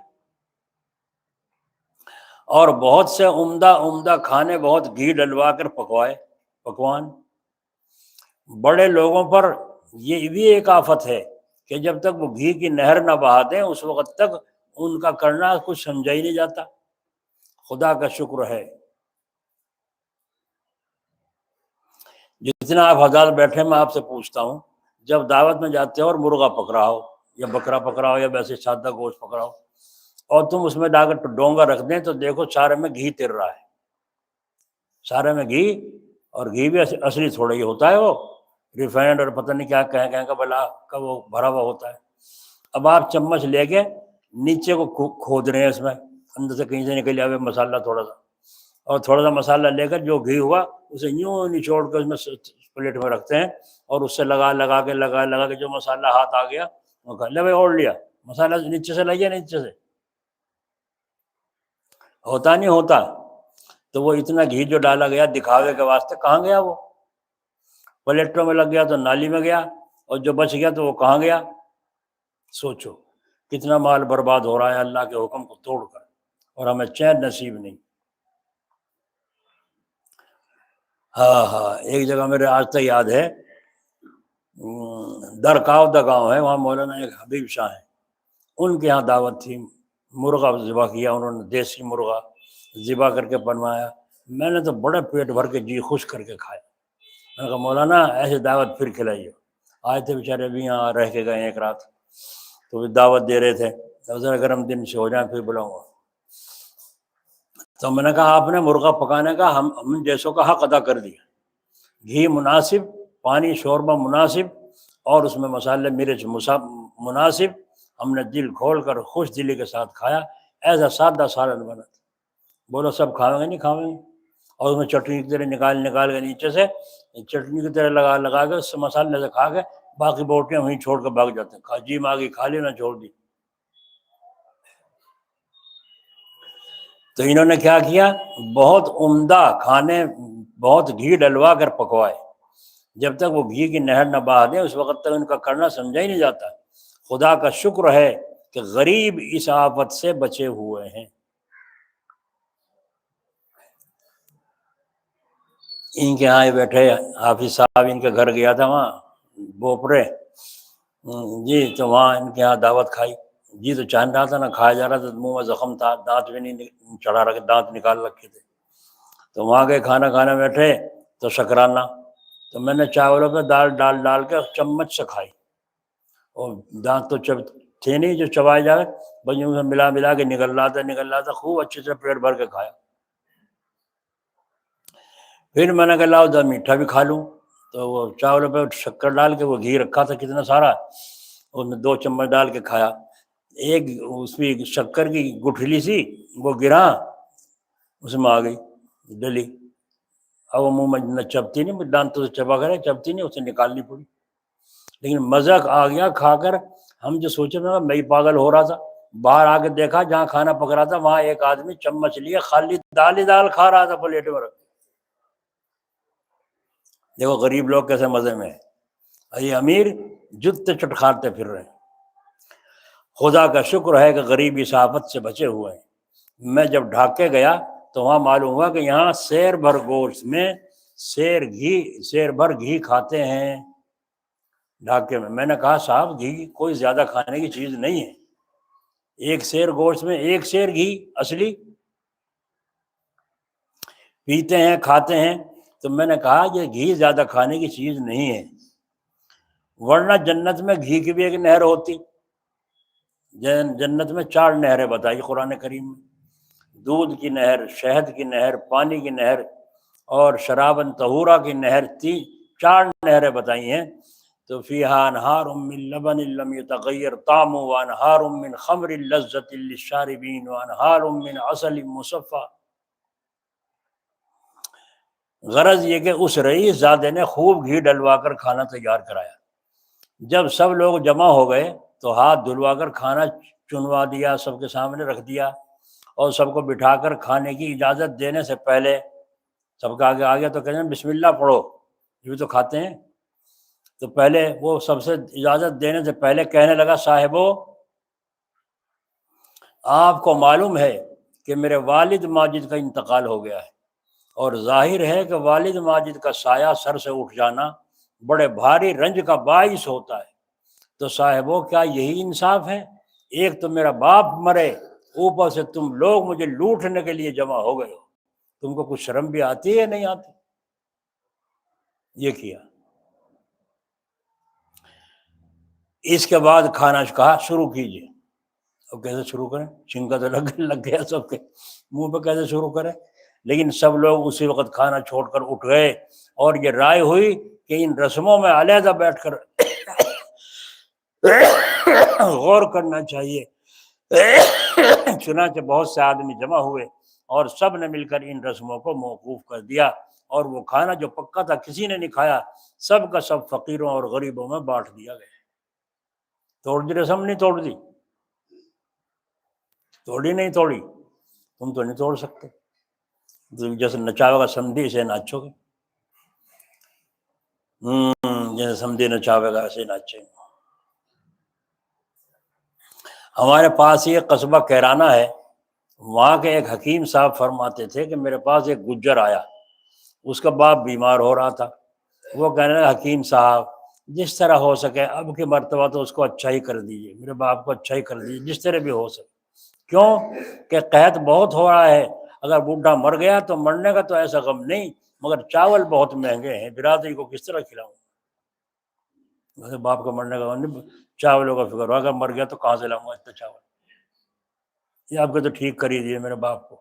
اور بہت سے عمدہ کھانے بہت گھی ڈلوا کر پکوان۔ بڑے لوگوں پر یہ بھی ایک آفت ہے کہ جب تک وہ گھی کی نہر نہ بہا دیں اس وقت تک ان کا کرنا کچھ سمجھا ہی نہیں جاتا۔ خدا کا شکر ہے جتنا آپ حضرات بیٹھے، میں آپ سے پوچھتا ہوں، جب دعوت میں جاتے ہو اور مرغا پکڑا ہو یا بکرا پکڑا ہو یا ویسے سادہ گوشت پکڑا ہو، اور تم اس میں ڈال کر ڈونگا رکھ دیں تو دیکھو سارے میں گھی تر رہا ہے، سارے میں گھی، اور گھی بھی اصلی تھوڑا ہی ہوتا ہے، وہ ریفائنڈ اور پتہ نہیں کیا کہیں کا بلا کا وہ بھرا ہوا ہوتا ہے۔ اب آپ چمچ لے کے نیچے کو کھود رہے ہیں، اس میں اندر سے کہیں سے نکل جائے مسالہ تھوڑا سا، اور تھوڑا سا مسالہ لے کر جو گھی ہوا اسے یوں نچوڑ کے اس میں پلیٹ میں رکھتے ہیں، اور اس سے لگا کے جو مسالہ ہاتھ آ گیا وہ کہا لے بھائی اوڑھ لیا مسالہ، نیچے سے لائیے، نیچے سے ہوتا نہیں ہوتا۔ تو وہ اتنا گھی جو ڈالا گیا دکھاوے کے واسطے، کہاں گیا وہ؟ پلیٹوں میں لگ گیا تو نالی میں گیا، اور جو بچ گیا تو وہ کہاں گیا؟ سوچو کتنا مال برباد ہو رہا ہے اللہ کے حکم کو توڑ کر، اور ہمیں چین نصیب نہیں۔ ہاں ایک جگہ میرے آج تک یاد ہے، درکاؤ گاؤں ہے، وہاں مولانا ایک حبیب شاہ ہیں، ان کے یہاں دعوت تھی، مرغا ذبح کیا انہوں نے، دیسی مرغا ذبح کر کے بنوایا، میں نے تو بڑے پیٹ بھر کے جی خوش کر کے کھایا۔ میں نے کہا مولانا ایسے دعوت پھر کھلائیے۔ آئے تھے بیچارے ابھی یہاں رہ کے گئے ایک رات، تو دعوت دے رہے تھے، ذرا گرم دن سے ہو جائیں پھر بلاؤں گا۔ تو میں نے کہا آپ نے مرغا پکانے کا ہم جیسوں کا حق ادا کر دیا، گھی مناسب، پانی شوربہ مناسب، اور اس میں مسالے مرچ مناسب، ہم نے دل کھول کر خوش دلی کے ساتھ کھایا۔ ایسا سادہ سالن بنا تھا، بولو سب کھاویں گے؟ نہیں کھاویں گے۔ اور اس میں چٹنی کی طرح نکال کے نیچے سے چٹنی کی طرح لگا کے اس مسالے سے کھا کے باقی بوٹیاں وہیں چھوڑ کے بھاگ جاتے ہیں، جی ماگی کھا لی نہ چھوڑ دی۔ تو انہوں نے کیا کیا؟ بہت عمدہ کھانے بہت گھی ڈلوا کر پکوائے، جب تک وہ گھی کی نہر نہ بہا دیں اس وقت تک ان کا کرنا سمجھا ہی نہیں جاتا۔ خدا کا شکر ہے کہ غریب اس آفت سے بچے ہوئے ہیں۔ ان کے یہاں بیٹھے حافظ صاحب، ان کے گھر گیا تھا وہاں بوپرے جی، تو وہاں ان کے یہاں دعوت کھائی جی، تو چاہ رہا تھا نہ کھایا جا رہا تھا، منہ میں زخم تھا، دانت بھی نہیں چڑھا رکھے، دانت نکال رکھے تھے۔ تو وہاں کے کھانا کھانے بیٹھے تو شکرانہ، تو میں نے چاولوں پہ دال ڈال کے چمچ سے کھائی، اور دانت تو تھے نہیں جو چبائے جائے، بس یوں سے ملا کے نکل رہا تھا، خوب اچھے سے پیٹ بھر کے کھایا۔ پھر میں نے کہا لاؤ ذرا میٹھا بھی کھا لوں، تو وہ چاولوں پہ شکر ڈال کے وہ گھی رکھا تھا کتنا سارا، اس میں 2 چمچ ڈال کے کھایا۔ ایک اس میں شکر کی گٹھلی سی وہ گرا، اس میں آ گئی ڈلی، اب وہ منہ میں نہ چبتی نہیں، دانتوں سے چبا کرے چبتی نہیں، اسے نکالنی پڑی، لیکن مزہ آ گیا کھا کر۔ ہم جو سوچے تھے میں ہی پاگل ہو رہا تھا، باہر آ کے دیکھا جہاں کھانا پک رہا تھا وہاں ایک آدمی چمچ لیے خالی دال ہی دال کھا رہا تھا پلیٹ میں رکھ۔ دیکھو غریب لوگ کیسے مزے میں ہیں، یہ امیر جتے چٹکارتے پھر رہے ہیں۔ خدا کا شکر ہے کہ غریب اس آفت سے بچے ہوئے ہیں۔ میں جب ڈھاکے گیا تو وہاں معلوم ہوا کہ یہاں سیر بھر گوشت میں سیر بھر گھی کھاتے ہیں ڈھاکے میں۔ میں نے کہا صاحب گھی کوئی زیادہ کھانے کی چیز نہیں ہے، ایک سیر گوشت میں 1 سیر گھی اصلی پیتے ہیں کھاتے ہیں۔ تو میں نے کہا یہ گھی زیادہ کھانے کی چیز نہیں ہے، ورنہ جنت میں گھی کی بھی ایک نہر ہوتی۔ جنت میں 4 نہریں بتائی قرآن کریم میں، دودھ کی نہر، شہد کی نہر، پانی کی نہر اور شرابن طہورا کی نہر، 4 نہریں بتائی ہیں تو فیہا انہار من لبن لم یتغیر طعمہ وانہار من خمر لذۃ للشاربین وانہار من عسل مصفی۔ غرض یہ کہ اس رئیس زادے نے خوب گھی ڈلوا کر کھانا تیار کرایا۔ جب سب لوگ جمع ہو گئے تو ہاتھ دھلوا کر کھانا چنوا دیا، سب کے سامنے رکھ دیا، اور سب کو بٹھا کر کھانے کی اجازت دینے سے پہلے سب کا آگے آ گیا تو کہتے ہیں بسم اللہ پڑھو، یہ بھی تو کھاتے ہیں۔ تو پہلے وہ سب سے اجازت دینے سے پہلے کہنے لگا صاحبو، آپ کو معلوم ہے کہ میرے والد ماجد کا انتقال ہو گیا ہے، اور ظاہر ہے کہ والد ماجد کا سایہ سر سے اٹھ جانا بڑے بھاری رنج کا باعث ہوتا ہے، تو صاحبو کیا یہی انصاف ہے؟ ایک تو میرا باپ مرے، اوپر سے تم لوگ مجھے لوٹنے کے لیے جمع ہو گئے ہو، تم کو کچھ شرم بھی آتی ہے نہیں آتی؟ یہ کیا۔ اس کے بعد کھانا کہا شروع کیجیے۔ اب کیسے شروع کریں؟ چھنکا تو لگ گیا سب کے منہ پہ، کیسے شروع کریں؟ لیکن سب لوگ اسی وقت کھانا چھوڑ کر اٹھ گئے، اور یہ رائے ہوئی کہ ان رسموں میں علیحدہ بیٹھ کر غور کرنا چاہیے۔ چنانچہ بہت سے آدمی جمع ہوئے اور سب نے مل کر ان رسموں کو موقوف کر دیا، اور وہ کھانا جو پکا تھا کسی نے نہیں کھایا، سب کا سب فقیروں اور غریبوں میں بانٹ دیا گیا۔ توڑ دی رسم؟ نہیں توڑ دی، توڑی نہیں توڑی، تم تو نہیں توڑ سکتے، تم جیسے نچاوے گا سمدھی سے ناچو گے، جیسے سمدھی نچاوے گا ایسے ناچیں گے۔ ہمارے پاس یہ قصبہ کیرانہ ہے، وہاں کے ایک حکیم صاحب فرماتے تھے کہ میرے پاس ایک گجر آیا، اس کا باپ بیمار ہو رہا تھا، وہ کہنے لگا حکیم صاحب جس طرح ہو سکے اب کی مرتبہ تو اس کو اچھا ہی کر دیجیے، میرے باپ کو اچھا ہی کر دیجیے جس طرح بھی ہو سکے، کیوں کہ قحط بہت ہو رہا ہے، اگر بوڑھا مر گیا تو مرنے کا تو ایسا غم نہیں، مگر چاول بہت مہنگے ہیں، برادری کو کس طرح کھلاؤں؟ ویسے باپ کا مرنے کا غم نہیں، چاولوں کا فکر ہو، اگر مر گیا تو کہاں سے لاؤں گا اتنا چاول؟ یہ آپ کو تو ٹھیک کر ہی دیے میرے باپ کو۔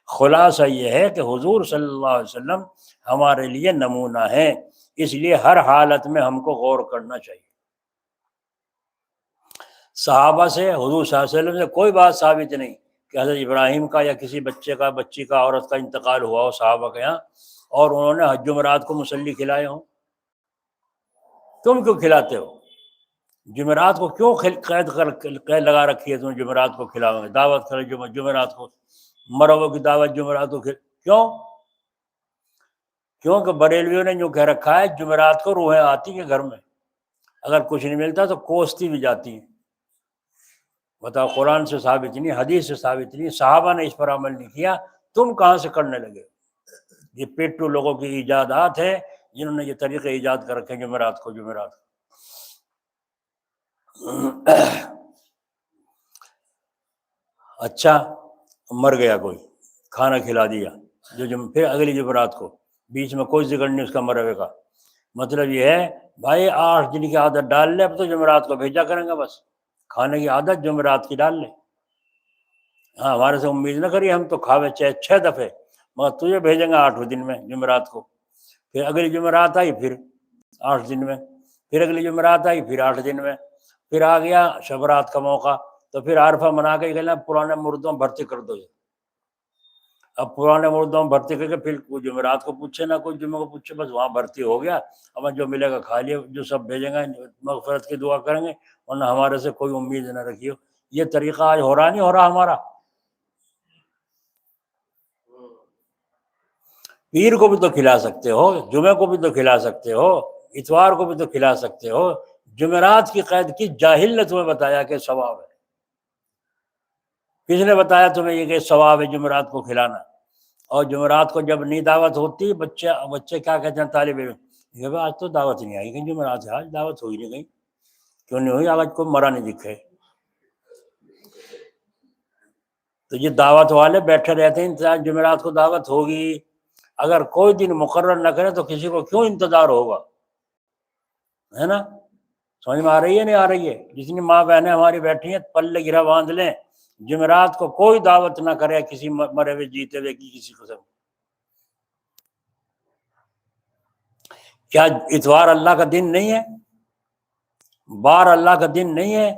خلاصہ یہ ہے کہ حضور صلی اللہ علیہ وسلم ہمارے لیے نمونہ ہیں، اس لیے ہر حالت میں ہم کو غور کرنا چاہیے۔ صحابہ سے، حضور صلی اللہ علیہ وسلم سے کوئی بات ثابت نہیں کہ حضرت ابراہیم کا یا کسی بچے کا، بچی کا، عورت کا انتقال ہوا ہو صحابہ کے یہاں اور انہوں نے حج جمعرات کو مسلی کھلائے ہوں۔ تم کیوں کھلاتے ہو؟ جمعرات کو کیوں قید لگا رکھی ہے تم؟ جمعرات کو کھلاؤ گے، دعوت کرے جمعرات کو، مرغوں کی دعوت جمعرات کو کیوں؟ کیونکہ بریلویوں نے جو کہہ رکھا ہے جمعرات کو روحیں آتی ہیں گھر میں، اگر کچھ نہیں ملتا تو کوستی بھی جاتی ہیں۔ بتاؤ، قرآن سے ثابت نہیں، حدیث سے ثابت نہیں، صحابہ نے اس پر عمل نہیں کیا، تم کہاں سے کرنے لگے؟ یہ پیٹو لوگوں کی ایجادات ہیں جنہوں نے یہ طریقے ایجاد کر رکھے جمعرات کو۔ اچھا، مر گیا کوئی، کھانا کھلا دیا، پھر اگلی جمعرات کو، بیچ میں کوئی ذکر نہیں اس کا مرے کا، مطلب یہ ہے بھائی 8 دن کی عادت ڈال لے، اب تو جمعرات کو بھیجا کریں گے، بس کھانے کی عادت جمعرات کی ڈال لے۔ ہاں، ہمارے سے امید نہ کریے، ہم تو کھاوے چاہے 6 دفعے، مگر تجھے بھیجیں گے 8 دن میں جمعرات کو۔ پھر اگلی جمعرات آئی، پھر 8 دن میں، پھر اگلی جمعرات آئی، پھر 8 دن میں، پھر آ گیا شب رات کا موقع، تو پھر عرفہ منا کے کہنا پرانے مردوں بھرتی کر دو۔ اب پرانے مردوں بھرتی کر کے پھر کوئی جمعرات کو پوچھے نہ کوئی جمعہ کو پوچھے، بس وہاں بھرتی ہو گیا، اب جو ملے گا کھا لیا، جو سب بھیجیں گے مغفرت کی دعا کریں گے، ورنہ ہمارے سے کوئی امید نہ رکھیو۔ یہ طریقہ آج ہو رہا نہیں ہو رہا ہمارا؟ پیر کو بھی تو کھلا سکتے ہو، جمعے کو بھی تو کھلا سکتے ہو، اتوار کو بھی تو کھلا سکتے ہو، جمعرات کی قید کی جاہل نے تمہیں بتایا کہ ثواب ہے؟ کس نے بتایا تمہیں یہ کہ ثواب ہے جمعرات کو کھلانا؟ اور جمعرات کو جب نہیں دعوت ہوتی، بچے کیا کہتے ہیں طالب علم، یہ آج تو دعوت نہیں آئی، کہیں جمعرات ہے، آج دعوت ہوئی نہیں، کہیں کیوں نہیں ہوئی؟ آج کوئی مرا نہیں دکھے۔ تو یہ دعوت والے بیٹھے رہتے ہیں انتظار، جمعرات کو دعوت ہوگی، اگر کوئی دن مقرر نہ کرے تو کسی کو کیوں انتظار ہوگا؟ ہے نا؟ سمجھ میں آ رہی ہے نہیں آ رہی ہے؟ جتنی ماں بہنیں ہماری بیٹھی ہیں پلے گرا باندھ لیں، جمعرات کو کوئی دعوت نہ کرے کسی مرے ہوئے جیتے ہوئے کی کسی قسم۔ کیا اتوار اللہ کا دن نہیں ہے؟ بار اللہ کا دن نہیں ہے؟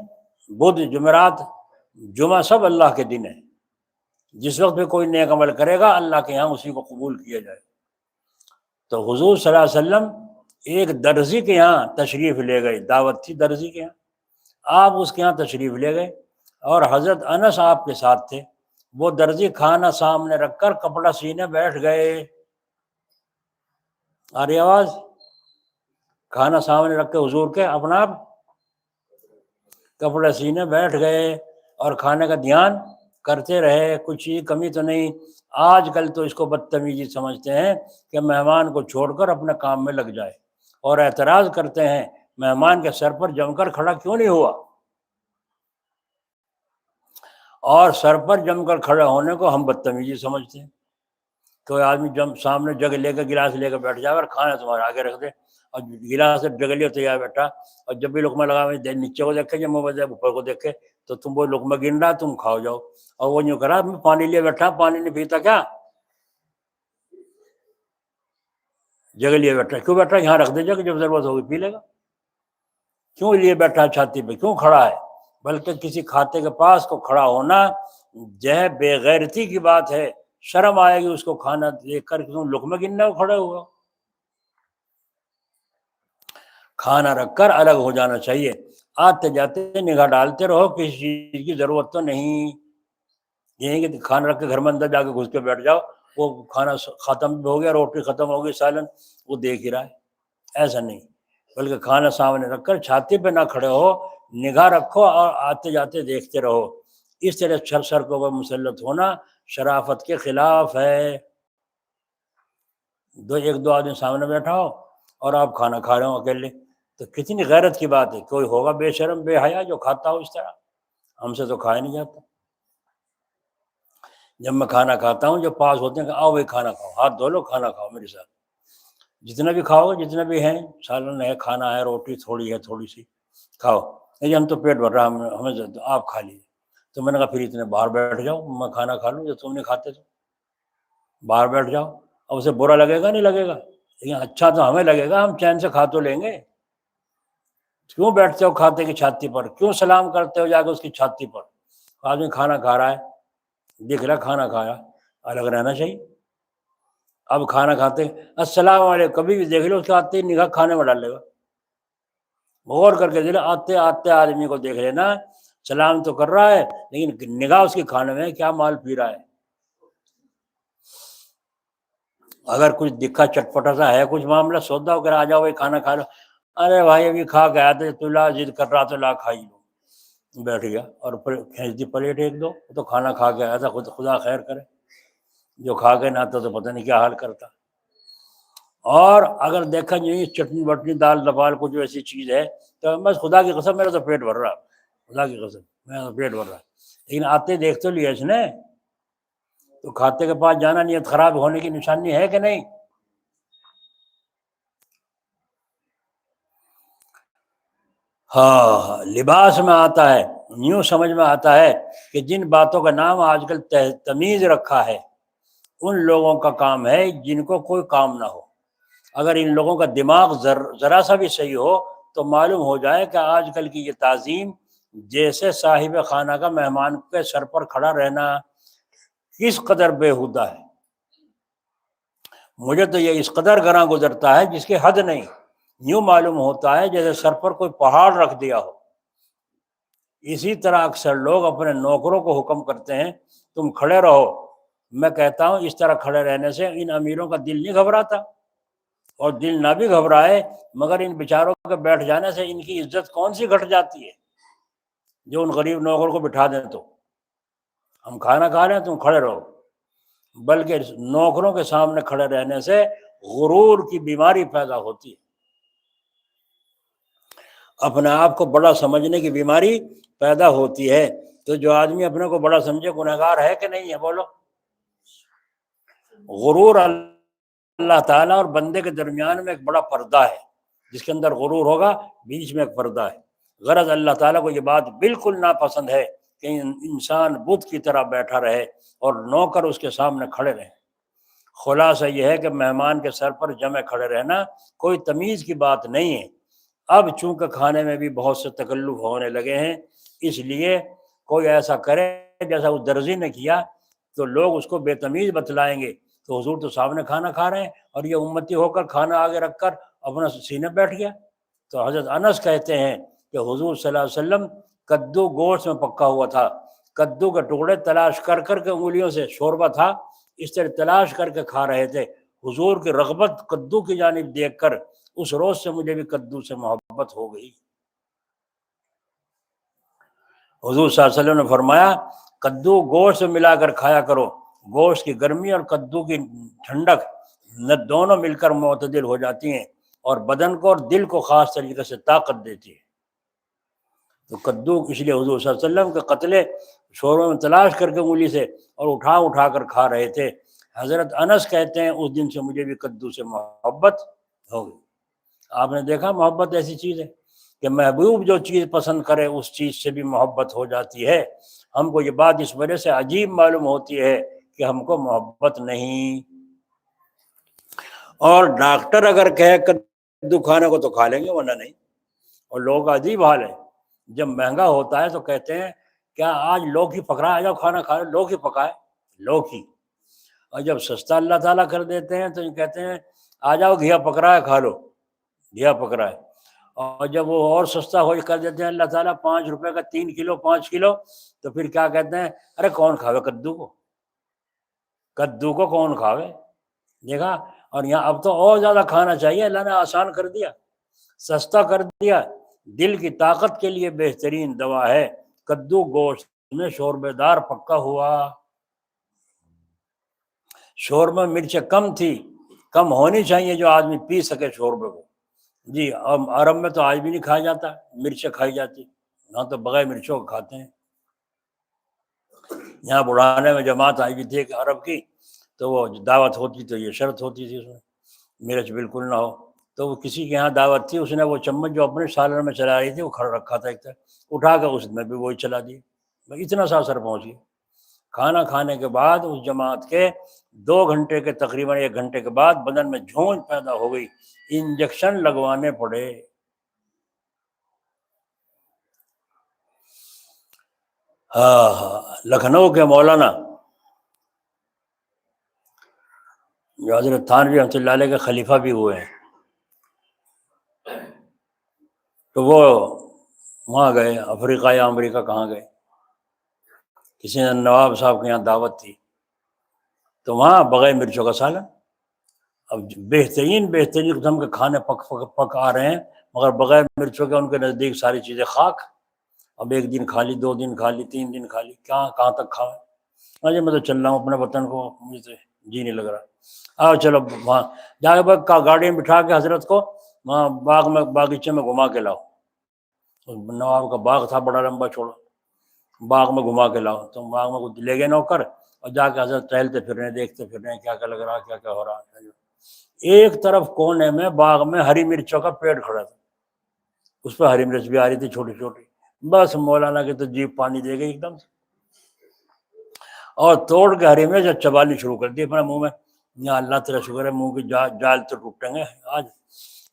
بدھ، جمعرات، جمعہ سب اللہ کے دن ہیں۔ جس وقت بھی کوئی نیک عمل کرے گا اللہ کے یہاں اسی کو قبول کیا جائے۔ تو حضور صلی اللہ علیہ وسلم ایک درزی کے یہاں تشریف لے گئے، دعوت تھی درزی کے یہاں، آپ اس کے یہاں تشریف لے گئے اور حضرت انس آپ کے ساتھ تھے۔ وہ درزی کھانا سامنے رکھ کر کپڑا سینے بیٹھ گئے۔ آ رہی آواز؟ کھانا سامنے رکھ کے حضور کے اپنا آپ کپڑا سینے بیٹھ گئے اور کھانے کا دھیان کرتے رہے، کچھ چیز کمی تو نہیں۔ آج کل تو اس کو بدتمیزی سمجھتے ہیں کہ مہمان کو چھوڑ کر اپنے کام میں لگ جائے، اور اعتراض کرتے ہیں مہمان کے سر پر جم کر کھڑا کیوں نہیں ہوا؟ اور سر پر جم کر کھڑے ہونے کو ہم بدتمیزی سمجھتے ہیں۔ کوئی آدمی سامنے جگ لے کے گلاس لے کے بیٹھ جائے اور کھانا تمہارے آگے رکھ دے، اور گلاس سے جگ لے تیار بیٹھا، اور جب بھی لقمہ لگا نیچے کو دیکھے جب منہ اوپر کو دیکھے تو تم وہ لقمہ گن رہا تم کھاؤ جاؤ، اور وہ یوں کرا میں پانی لیے بیٹھا، پانی نہیں پیتا کیا؟ جگہ لیے بیٹھا کیوں بیٹھا؟ یہاں رکھ دے جا کہ جب ضرورت ہوگی پی لے گا۔ کیوں لیے بیٹھا چھاتی پہ، کیوں کھڑا ہے؟ بلکہ کسی کھاتے کے پاس کو کھڑا ہونا جو ہے بے غیرتی کی بات ہے، شرم آئے گی اس کو کھانا دیکھ کر کہ تم لقمہ گننے کو کھڑے ہوا۔ کھانا رکھ کر الگ ہو جانا چاہیے، آتے جاتے نگاہ ڈالتے رہو، کسی چیز کی ضرورت تو نہیں، یہ کہ کھانا رکھ کے گھر میں اندر جا کے گھس کے بیٹھ جاؤ، وہ کھانا ختم بھی ہو گیا، روٹی ختم ہو گئی، سالن وہ دیکھ ہی رہا ہے، ایسا نہیں، بلکہ کھانا سامنے رکھ کر چھاتی پہ نہ کھڑے ہو، نگاہ رکھو اور آتے جاتے دیکھتے رہو۔ اس طرح سڑکوں پر مسلط ہونا شرافت کے خلاف ہے۔ ایک دو آدمی سامنے بیٹھا ہو اور آپ کھانا کھا رہے ہو اکیلے، تو کتنی غیرت کی بات ہے۔ کوئی ہوگا بے شرم بے حیا جو کھاتا ہو اس طرح؟ ہم سے تو کھایا نہیں جاتا۔ جب میں کھانا کھاتا ہوں جو پاس ہوتے ہیں کہ آؤ بھائی کھانا کھاؤ، ہاتھ دھو لو، کھانا کھاؤ میرے ساتھ، جتنا بھی کھاؤ گے، جتنا بھی ہیں، سالن ہے، کھانا ہے، روٹی تھوڑی ہے، تھوڑی سی کھاؤ، نہیں ہم تو پیٹ بھر رہا ہمیں آپ کھا لیجیے۔ تو میں نے کہا پھر اتنے باہر بیٹھ جاؤ، میں کھانا کھا لوں جو تم نہیں کھاتے، تو باہر بیٹھ جاؤ۔ اب اسے برا لگے گا نہیں لگے گا، لیکن اچھا تو ہمیں لگے گا، ہم چین سے کھا تو لیں گے۔ کیوں بیٹھتے ہو کھاتے کی چھاتی پر؟ کیوں سلام کرتے ہو جا کے اس کی چھاتی پر؟ آدمی کھانا کھا رہا ہے، دکھ رہا کھانا کھایا، الگ رہنا چاہیے۔ اب کھانا کھاتے السلام علیکم، کبھی بھی دیکھ لو اس کے آتے ہی نگاہ کھانے میں ڈال لے گا، غور کر کے دیکھ لو، آتے آتے آدمی کو دیکھ لینا، سلام تو کر رہا ہے لیکن نگاہ اس کے کھانے میں کیا مال پی رہا ہے۔ اگر کچھ دکھا چٹپٹا سا ہے کچھ معاملہ سودا وغیرہ، آ جاؤ بھائی کھانا کھا لو، ارے بھائی ابھی کھا کے آیا تھا، تو لا ضد کر رہا تو لا کھائی لو، بیٹھ گیا اور کھینچ دی پلیٹ ایک دو، تو کھانا کھا کے آیا تھا، خدا خیر کرے، جو کھا کے نہ آتا تو پتہ نہیں کیا حال کرتا۔ اور اگر دیکھا نہیں چٹنی بٹنی دال دپال کچھ ایسی چیز ہے تو بس خدا کی قسم میرا تو پیٹ بھر رہا، خدا کی قسم میرا تو پیٹ بھر رہا، لیکن آتے دیکھ تو لیا اس نے، تو کھاتے کے پاس جانا نیت خراب ہونے کی نشانی ہے کہ نہیں؟ ہاں، لباس میں آتا ہے، یوں سمجھ میں آتا ہے کہ جن باتوں کا نام آج کل تمیز رکھا ہے ان لوگوں کا کام ہے جن کو کوئی کام نہ ہو۔ اگر ان لوگوں کا دماغ ذرا سا بھی صحیح ہو تو معلوم ہو جائے کہ آج کل کی یہ تعظیم جیسے صاحب خانہ کا مہمان کے سر پر کھڑا رہنا کس قدر بےہودہ ہے۔ مجھے تو یہ اس قدر گراں گزرتا ہے جس کی حد نہیں، یوں معلوم ہوتا ہے جیسے سر پر کوئی پہاڑ رکھ دیا ہو۔ اسی طرح اکثر لوگ اپنے نوکروں کو حکم کرتے ہیں تم کھڑے رہو، میں کہتا ہوں اس طرح کھڑے رہنے سے ان امیروں کا دل نہیں گھبراتا، اور دل نہ بھی گھبرائے مگر ان بیچاروں کے بیٹھ جانے سے ان کی عزت کون سی گھٹ جاتی ہے جو ان غریب نوکر کو بٹھا دیں، تو ہم کھانا کھا رہے ہیں تم کھڑے رہو۔ بلکہ نوکروں کے سامنے کھڑے رہنے سے غرور کی بیماری پیدا ہوتی ہے، اپنے آپ کو بڑا سمجھنے کی بیماری پیدا ہوتی ہے۔ تو جو آدمی اپنے کو بڑا سمجھے گنہگار ہے کہ نہیں ہے؟ بولو۔ غرور اللہ تعالیٰ اور بندے کے درمیان میں ایک بڑا پردہ ہے، جس کے اندر غرور ہوگا بیچ میں ایک پردہ ہے۔ غرض اللہ تعالیٰ کو یہ بات بالکل ناپسند ہے کہ انسان بت کی طرح بیٹھا رہے اور نوکر اس کے سامنے کھڑے رہے۔ خلاصہ یہ ہے کہ مہمان کے سر پر جمع کھڑے رہنا کوئی تمیز کی بات نہیں ہے۔ اب چونکہ کھانے میں بھی بہت سے تکلف ہونے لگے ہیں، اس لیے کوئی ایسا کرے جیسا اس درزی نے کیا تو لوگ اس کو بے تمیز بتلائیں گے، تو حضور تو سامنے کھانا کھا رہے ہیں اور یہ امتی ہو کر کھانا آگے رکھ کر اپنا سینے بیٹھ گیا۔ تو حضرت انس کہتے ہیں کہ حضور صلی اللہ علیہ وسلم کدو گوشت میں پکا ہوا تھا، کدو کے ٹکڑے تلاش کر کر کے انگلیوں سے شوربہ تھا، اس طرح تلاش کر کے کھا رہے تھے۔ حضور کی رغبت کدو کی جانب دیکھ کر اس روز سے مجھے بھی کدو سے محبت ہو گئی۔ حضور صلی اللہ علیہ وسلم نے فرمایا کدو گوشت سے ملا کر کھایا کرو، گوشت کی گرمی اور کدو کی ٹھنڈک نہ دونوں مل کر معتدل ہو جاتی ہیں اور بدن کو اور دل کو خاص طریقے سے طاقت دیتی ہے۔ تو کدو اس لیے حضور صلی اللہ علیہ وسلم کے قتلے شوربے میں تلاش کر کے انگلی سے اور اٹھا اٹھا کر کھا رہے تھے۔ حضرت انس کہتے ہیں اس دن سے مجھے بھی کدو سے محبت ہو گئی۔ آپ نے دیکھا محبت ایسی چیز ہے کہ محبوب جو چیز پسند کرے اس چیز سے بھی محبت ہو جاتی ہے۔ ہم کو یہ بات اس وجہ سے عجیب معلوم ہوتی ہے کہ ہم کو محبت نہیں۔ اور ڈاکٹر اگر کہے کدو کھانے کو تو کھا لیں گے ورنہ نہیں۔ اور لوگوں کا عجیب حال ہے، جب مہنگا ہوتا ہے تو کہتے ہیں کیا آج لوکی پکڑا ہے، آ جاؤ کھانا کھا لو، لوکی پکائے لوکی۔ اور جب سستا اللہ تعالیٰ کر دیتے ہیں تو یہ کہتے ہیں آ جاؤ گھیا پکڑا ہے کھا لو، گھیا پکڑا ہے۔ اور جب وہ اور سستا ہو کر دیتے ہیں اللہ تعالیٰ 5 روپے کا 3 کلو 5 کلو، تو پھر کیا کہتے ہیں ارے کون کھاوے کدو کو، کدو کو کون کھاوے۔ دیکھا، اور یہاں اب تو اور زیادہ کھانا چاہیے، اللہ نے آسان کر دیا، سستا کر دیا۔ دل کی طاقت کے لیے بہترین دوا ہے کدو گوشت میں شوربے دار پکا ہوا۔ شوربہ مرچیں کم تھی، کم ہونی چاہیے جو آدمی پی سکے شوربے کو۔ جی عرب میں تو آج بھی نہیں کھایا جاتا، مرچیں کھائی جاتی، یہاں تو بغیر مرچوں کو کھاتے ہیں۔ یہاں بڑھانے میں جماعت آئی بھی تھی کہ عرب کی، تو وہ دعوت ہوتی تو یہ شرط ہوتی تھی اس میں مرچ بالکل نہ ہو۔ تو وہ کسی کے یہاں دعوت تھی، اس نے وہ چمچ جو اپنے سالن میں چلا رہی تھی وہ کھڑا رکھا تھا ایک طرف، اٹھا کے اس میں بھی وہی چلا دی، اتنا سا اثر پہنچ گیا۔ کھانا کھانے کے بعد اس جماعت کے 2 گھنٹے کے تقریباً 1 گھنٹے کے بعد بدن میں جھونج پیدا ہو گئی، انجیکشن لگوانے پڑے۔ لکھنؤ کے مولانا جو حضرت تھانوی رحمۃ اللہ علیہ کے خلیفہ بھی ہوئے ہیں، تو وہ وہاں گئے، افریقہ یا امریکہ کہاں گئے، کسی نے نواب صاحب کے یہاں دعوت تھی، تو وہاں بغیر مرچوں کا سالن۔ اب بہترین قسم کے کھانے پک آ رہے ہیں، مگر بغیر مرچوں کے ان کے نزدیک ساری چیزیں خاک۔ اب 1 دن کھا لی، 2 دن کھا لی، 3 دن کھا لی، کہاں تک کھاؤں؟ اجے میں تو چل رہا ہوں اپنے وطن کو، مجھے تو جی نہیں لگ رہا۔ آؤ چلو وہاں جا کے گاڑی میں بٹھا کے حضرت کو وہاں باغیچے میں گھما کے لاؤ۔ نواب کا باغ تھا بڑا لمبا چوڑا، باغ میں گھما کے لاؤ۔ تو باغ میں لے گئے نوکر، اور جا کے حضرت ٹہلتے پھر رہے ہیں، دیکھتے پھر رہے ہیں کیا کیا لگ رہا ہے، کیا کیا ہو رہا ہے۔ ایک طرف کونے میں باغ میں ہری مرچوں کا پیڑ کھڑا تھا، اس پہ ہری مرچ بھی آ رہی تھی چھوٹی چھوٹی۔ بس مولانا کی تو جیب پانی دے گئی ایک دم سے، اور توڑ کے ہری مرچ چبانی شروع کر دی اپنے منہ میں۔ یا اللہ تیرا شکر ہے منہ کی جال تو ٹوٹیں گے آج،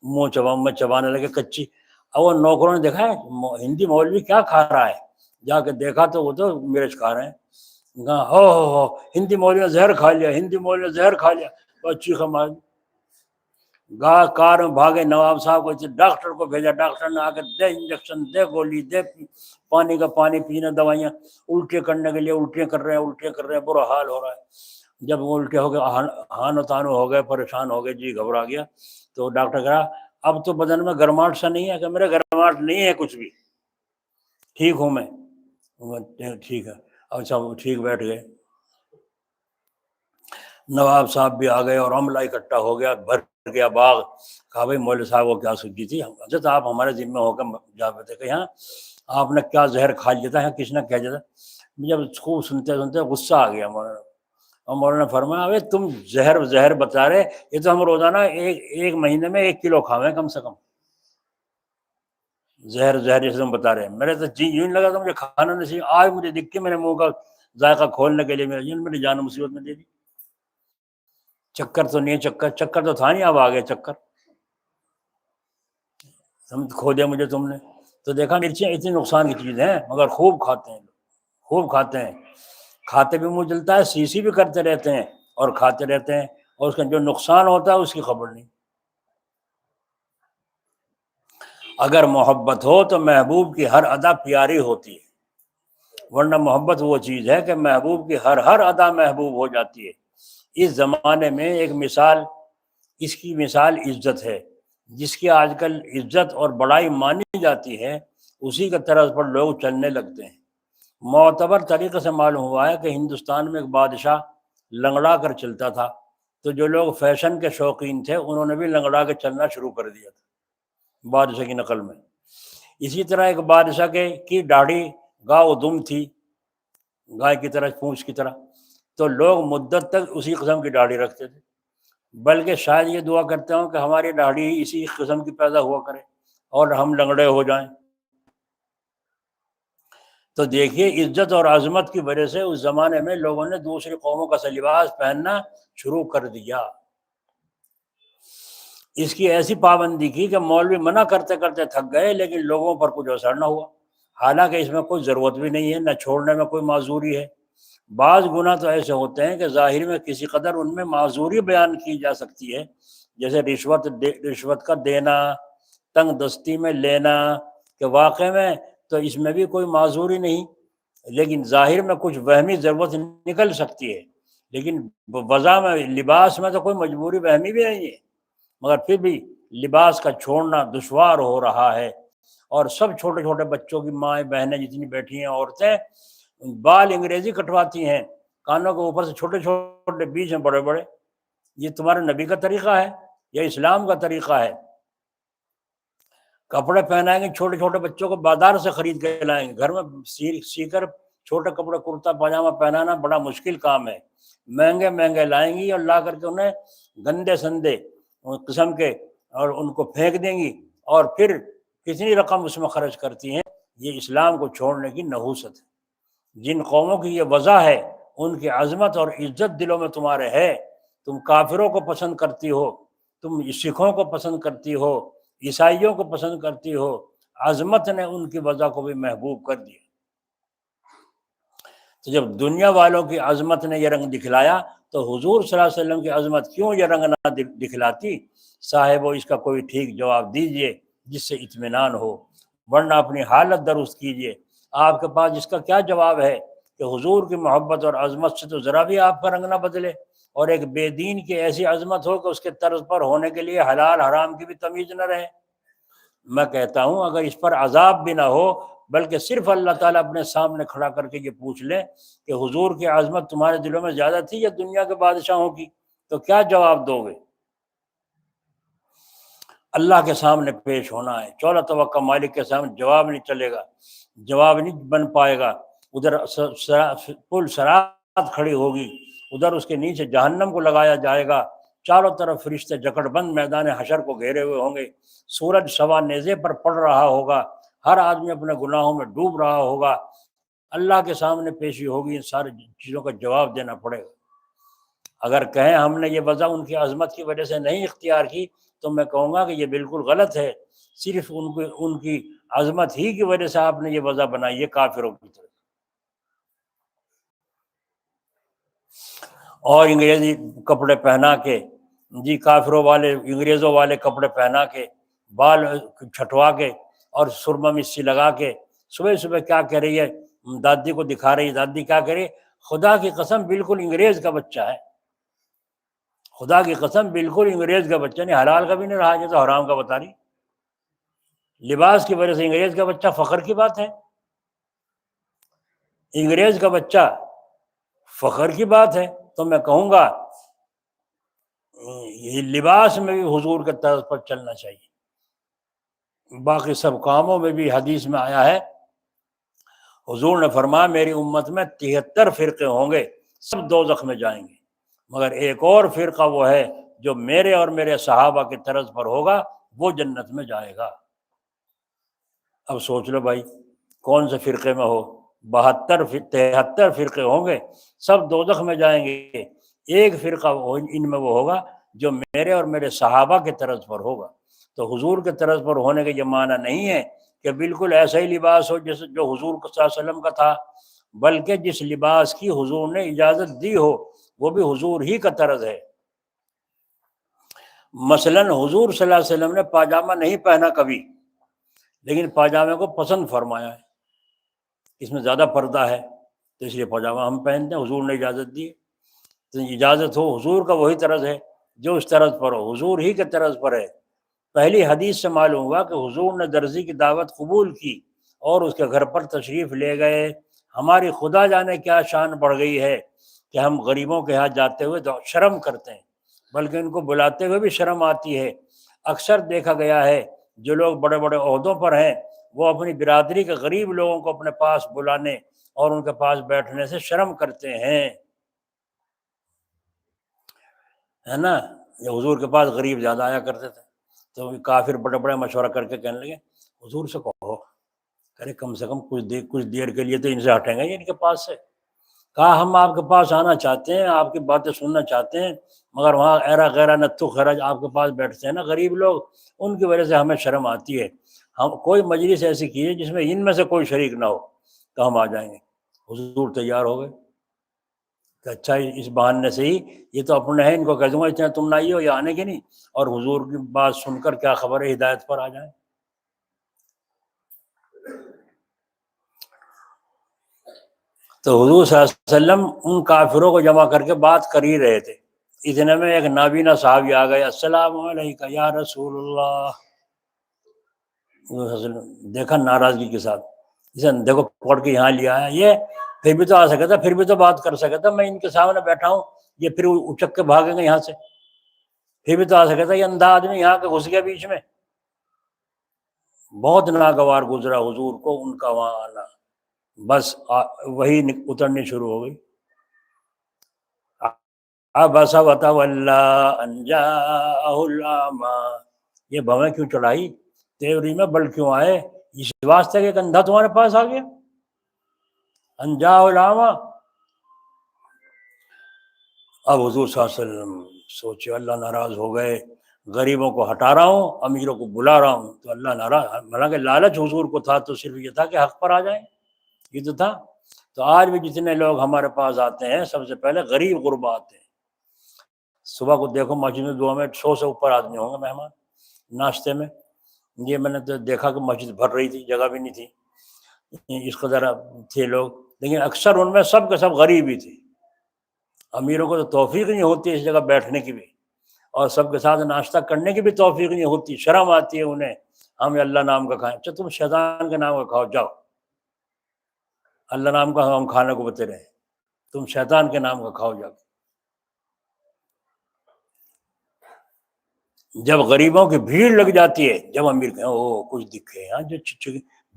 منہ چبانے لگے کچی۔ اب وہ نوکروں نے دیکھا ہے ہندی مولوی کیا کھا رہا ہے، جا کے دیکھا تو وہ تو مرچ کھا رہے ہیں۔ ہو ہندی مولوی نے زہر کھا لیا، ہندی مولوی نے زہر کھا لیا، تو چیخ مار کار میں بھاگے، نواب صاحب کو ڈاکٹر کو بھیجا، ڈاکٹر نے آ کے دے انجیکشن، دے گولی، دے پانی کا پانی پینا، دوائیاں، الٹے کرنے کے لیے الٹیاں کر رہے ہیں، برا حال ہو رہا ہے۔ جب وہ الٹے ہو گئے، ہان و تانو ہو گئے، پریشان ہو گئے، جی گھبرا گیا، تو ڈاکٹر کہا اب تو بدن میں گرماہٹ سا نہیں ہے، کہ میرے گرماہٹ نہیں ہے کچھ بھی، ٹھیک ہوں میں۔ ٹھیک ہے، اچھا وہ ٹھیک بیٹھ گئے۔ نواب صاحب بھی آ گئے اور عملہ اکٹھا ہو گیا، بھر گیا باغ۔ کہا بھائی مولوی صاحب کو کیا سوچی تھی؟ حضرت آپ ہمارے ذمہ ہو کر جا پتے کہ یہاں آپ نے کیا زہر کھا لیا تھا، کس نے کہہ دیا تھا؟ جب خوب سنتے غصہ آ گیا مولانا، اور مولانا نے فرمایا ابے تم زہر بتا رہے، یہ تو ہم روزانہ ایک مہینے میں 1 کلو کھاویں کم سے کم، زہر جیسے تم بتا رہے ہیں۔ میرے تو جی یوں لگا تھا مجھے کھانا نصیب، آج مجھے دکھ کے میرے منہ کا ذائقہ کھولنے کے لیے میری جان مصیبت میں دے دی۔ چکر تو نہیں، چکر تو تھا نہیں، اب آ گئے چکر، ہم کھو دیا مجھے تم نے۔ تو دیکھا مرچیں اتنی نقصان کی چیز ہیں، مگر خوب کھاتے ہیں لوگ، خوب کھاتے ہیں، کھاتے بھی منہ جلتا ہے، سی بھی کرتے رہتے ہیں اور کھاتے رہتے ہیں، اور اس کا جو نقصان ہوتا ہے اس کی خبر نہیں۔ اگر محبت ہو تو محبوب کی ہر ادا پیاری ہوتی ہے، ورنہ محبت وہ چیز ہے کہ محبوب کی ہر ادا محبوب ہو جاتی ہے۔ اس زمانے میں ایک مثال، اس کی مثال عزت ہے، جس کی آج کل عزت اور بڑائی مانی جاتی ہے، اسی کے طرز پر لوگ چلنے لگتے ہیں۔ معتبر طریقے سے معلوم ہوا ہے کہ ہندوستان میں ایک بادشاہ لنگڑا کر چلتا تھا، تو جو لوگ فیشن کے شوقین تھے انہوں نے بھی لنگڑا کے چلنا شروع کر دیا تھا بادشاہ کی نقل میں۔ اسی طرح ایک بادشاہ کی داڑھی گاؤ دم تھی، گائے کی طرح، پونچھ کی طرح، تو لوگ مدت تک اسی قسم کی داڑھی رکھتے تھے، بلکہ شاید یہ دعا کرتے ہوں کہ ہماری داڑھی ہی اسی قسم کی پیدا ہوا کرے اور ہم لنگڑے ہو جائیں۔ تو دیکھیے عزت اور عظمت کی وجہ سے اس زمانے میں لوگوں نے دوسری قوموں کا سا لباس پہننا شروع کر دیا۔ اس کی ایسی پابندی کی کہ مولوی منع کرتے کرتے تھک گئے، لیکن لوگوں پر کچھ اثر نہ ہوا، حالانکہ اس میں کوئی ضرورت بھی نہیں ہے، نہ چھوڑنے میں کوئی معذوری ہے۔ بعض گناہ تو ایسے ہوتے ہیں کہ ظاہر میں کسی قدر ان میں معذوری بیان کی جا سکتی ہے، جیسے رشوت کا دینا، تنگ دستی میں لینا، کہ واقع میں تو اس میں بھی کوئی معذوری نہیں، لیکن ظاہر میں کچھ وہمی ضرورت نکل سکتی ہے، لیکن وضع میں، لباس میں تو کوئی مجبوری وہمی بھی نہیں ہے، مگر پھر بھی لباس کا چھوڑنا دشوار ہو رہا ہے۔ اور سب چھوٹے چھوٹے بچوں کی مائیں بہنیں جتنی بیٹھی ہیں، عورتیں بال انگریزی کٹواتی ہیں، کانوں کے اوپر سے چھوٹے چھوٹے، بیچ میں بڑے بڑے۔ یہ تمہارے نبی کا طریقہ ہے یا اسلام کا طریقہ ہے؟ کپڑے پہنائیں گے چھوٹے چھوٹے بچوں کو، بازار سے خرید کے لائیں گے، گھر میں سی کر چھوٹے کپڑے، کرتا پاجامہ پہنانا بڑا مشکل کام ہے، مہنگے مہنگے لائیں گی اور لا کر کے انہیں گندے سندے قسم کے، اور ان کو پھینک دیں گی، اور پھر کتنی رقم اس میں خرچ کرتی ہیں۔ یہ اسلام کو چھوڑنے کی نحوست ہے۔ جن قوموں کی یہ وضع ہے ان کی عظمت اور عزت دلوں میں تمہارے ہے، تم کافروں کو پسند کرتی ہو، تم سکھوں کو پسند کرتی ہو، عیسائیوں کو پسند کرتی ہو، عظمت نے ان کی وضع کو بھی محبوب کر دیا۔ تو جب دنیا والوں کی عظمت نے یہ رنگ دکھلایا تو حضور صلی اللہ علیہ وسلم کی عظمت کیوں یہ رنگ نہ دکھلاتی؟ صاحب اس کا کوئی ٹھیک جواب دیجئے جس سے اطمینان ہو، ورنہ اپنی حالت درست کیجئے۔ آپ کے پاس اس کا کیا جواب ہے کہ حضور کی محبت اور عظمت سے تو ذرا بھی آپ کا رنگ نہ بدلے، اور ایک بے دین کی ایسی عظمت ہو کہ اس کے طرز پر ہونے کے لیے حلال حرام کی بھی تمیز نہ رہے۔ میں کہتا ہوں اگر اس پر عذاب بھی نہ ہو، بلکہ صرف اللہ تعالیٰ اپنے سامنے کھڑا کر کے یہ پوچھ لے کہ حضور کی عظمت تمہارے دلوں میں زیادہ تھی یا دنیا کے بادشاہوں کی، تو کیا جواب دو گے؟ اللہ کے سامنے پیش ہونا ہے، چولہ توقع مالک کے سامنے جواب نہیں چلے گا، جواب نہیں بن پائے گا۔ ادھر پل صراط کھڑی ہوگی، ادھر اس کے نیچے جہنم کو لگایا جائے گا، چاروں طرف فرشتے جکڑ بند میدان حشر کو گھیرے ہوئے ہوں گے، سورج سوا نیزے پر پڑ رہا ہوگا، ہر آدمی اپنے گناہوں میں ڈوب رہا ہوگا، اللہ کے سامنے پیشی ہوگی، ان ساری چیزوں کا جواب دینا پڑے گا۔ اگر کہیں ہم نے یہ وضع ان کی عظمت کی وجہ سے نہیں اختیار کی، تو میں کہوں گا کہ یہ بالکل غلط ہے، صرف ان کی عظمت ہی کی وجہ سے آپ نے یہ وضع بنائی ہے کافروں کی طرف۔ اور انگریزی کپڑے پہنا کے، جی کافروں والے، انگریزوں والے کپڑے پہنا کے، بال چھٹوا کے اور سرما مسی لگا کے، صبح صبح کیا کہہ رہی ہے، دادی کو دکھا رہی ہے، دادی کیا کہہ رہی ہے، خدا کی قسم بالکل انگریز کا بچہ ہے، خدا کی قسم بالکل انگریز کا بچہ نہیں، حلال کا بھی نہیں رہا، یہ تو حرام کا بتا رہی۔ لباس کی وجہ سے انگریز کا بچہ فخر کی بات ہے، انگریز کا بچہ فخر کی بات ہے۔ تو میں کہوں گا یہ لباس میں بھی حضور کے طرز پر چلنا چاہیے۔ باقی سب کاموں میں بھی حدیث میں آیا ہے، حضور نے فرمایا میری امت میں 73 فرقے ہوں گے، سب دوزخ میں جائیں گے، مگر ایک اور فرقہ وہ ہے جو میرے اور میرے صحابہ کے طرز پر ہوگا، وہ جنت میں جائے گا۔ اب سوچ لو بھائی کون سے فرقے میں ہو، 73 فرقے ہوں گے، سب دوزخ میں جائیں گے، ایک فرقہ ان میں وہ ہوگا جو میرے اور میرے صحابہ کے طرز پر ہوگا۔ تو حضور کے طرز پر ہونے کا یہ معنی نہیں ہے کہ بالکل ایسا ہی لباس ہو جیسے جو حضور صلی اللہ علیہ وسلم کا تھا، بلکہ جس لباس کی حضور نے اجازت دی ہو وہ بھی حضور ہی کا طرز ہے۔ مثلاً حضور صلی اللہ علیہ وسلم نے پاجامہ نہیں پہنا کبھی، لیکن پاجامے کو پسند فرمایا ہے، اس میں زیادہ پردہ ہے تو اس لیے پاجامہ ہم پہنتے ہیں، حضور نے اجازت دی ہے۔ تو اجازت ہو حضور کا وہی طرز ہے جو اس طرز پر ہو، حضور ہی کے طرز پر ہے۔ پہلی حدیث سے معلوم ہوا کہ حضور نے درزی کی دعوت قبول کی اور اس کے گھر پر تشریف لے گئے۔ ہماری خدا جانے کیا شان بڑھ گئی ہے کہ ہم غریبوں کے ہاتھ جاتے ہوئے تو شرم کرتے ہیں، بلکہ ان کو بلاتے ہوئے بھی شرم آتی ہے۔ اکثر دیکھا گیا ہے جو لوگ بڑے بڑے عہدوں پر ہیں وہ اپنی برادری کے غریب لوگوں کو اپنے پاس بلانے اور ان کے پاس بیٹھنے سے شرم کرتے ہیں، ہے نا۔ یہ حضور کے پاس غریب زیادہ آیا کرتے تھے تو کافر بڑے بڑے مشورہ کر کے کہنے لگے حضور سے کہو کرے کم سے کم کچھ دیر کے لیے تو ان سے ہٹیں گے ان کے پاس سے۔ کہا ہم آپ کے پاس آنا چاہتے ہیں، آپ کی باتیں سننا چاہتے ہیں، مگر وہاں ایرا غیرہ نتو خیرج آپ کے پاس بیٹھتے ہیں نا غریب لوگ، ان کی وجہ سے ہمیں شرم آتی ہے۔ ہم کوئی مجلس ایسی کیجیے جس میں ان میں سے کوئی شریک نہ ہو تو ہم آ جائیں گے۔ حضور تیار ہو گئے کہ اچھا اس بہانے سے ہی یہ تو اپنے ہیں، ان کو کہہ دوں گا اتنا تم نہ آئیے ہو یا آنے کے نہیں، اور حضور کی بات سن کر کیا خبر ہے ہدایت پر آ جائیں۔ تو حضور صلی اللہ علیہ وسلم ان کافروں کو جمع کر کے بات کر ہی رہے تھے، اتنے میں ایک نابینا صحابی آ گئے، السلام علیکم یا رسول اللہ۔ دیکھا ناراضگی کے ساتھ، اسے دیکھو پکڑ کے یہاں لیا ہے، یہ پھر بھی تو آ سکتا تھا، پھر بھی تو بات کر سکتا تھا، میں ان کے سامنے بیٹھا ہوں، یہ پھر اچک کے بھاگیں گے یہاں سے، پھر بھی تو آ سکتا تھا، یہ اندھا آدمی یہاں کے گھس گیا بیچ میں۔ بہت ناگوار گزرا حضور کو ان کا وہاں آنا، بس وہی اترنی شروع ہو گئی۔ عبس وتولی ان جاءہ الاعمی، یہ بھویں کیوں چڑھائی، تیوری میں بل کیوں آئے، اس واسطے کہ ایک اندھا تمہارے پاس آ گیا، ان جاءہ الاعمی۔ اب حضور صلی اللہ علیہ وسلم سوچے اللہ ناراض ہو گئے، غریبوں کو ہٹا رہا ہوں، امیروں کو بلا رہا ہوں، تو اللہ ناراض، حالانکہ لالچ حضور کو تھا تو صرف یہ تھا کہ حق پر آ جائیں، یہ تو تھا۔ تو آج بھی جتنے لوگ ہمارے پاس آتے ہیں سب سے پہلے غریب غربا آتے ہیں۔ صبح کو دیکھو مسجد میں 2 میں 100 سے اوپر آدمی ہوں گے مہمان ناشتے میں، یہ میں نے تو دیکھا کہ مسجد بھر رہی تھی، جگہ بھی نہیں تھی، اس قدر تھے لوگ، لیکن اکثر ان میں سب کے سب غریب ہی تھے۔ امیروں کو تو توفیق نہیں ہوتی اس جگہ بیٹھنے کی بھی، اور سب کے ساتھ ناشتہ کرنے کی بھی توفیق نہیں ہوتی، شرم آتی ہے انہیں، ہم اللہ نام کا کھائیں۔ اچھا تم شیطان کے نام کا کھاؤ، جاؤ، اللہ نام کا ہم کھانے کو بتے رہے، تم شیطان کے نام کا کھاؤ جاؤ۔ جب غریبوں کی بھیڑ لگ جاتی ہے، جب امیر کہیں او کچھ دکھے، ہاں جو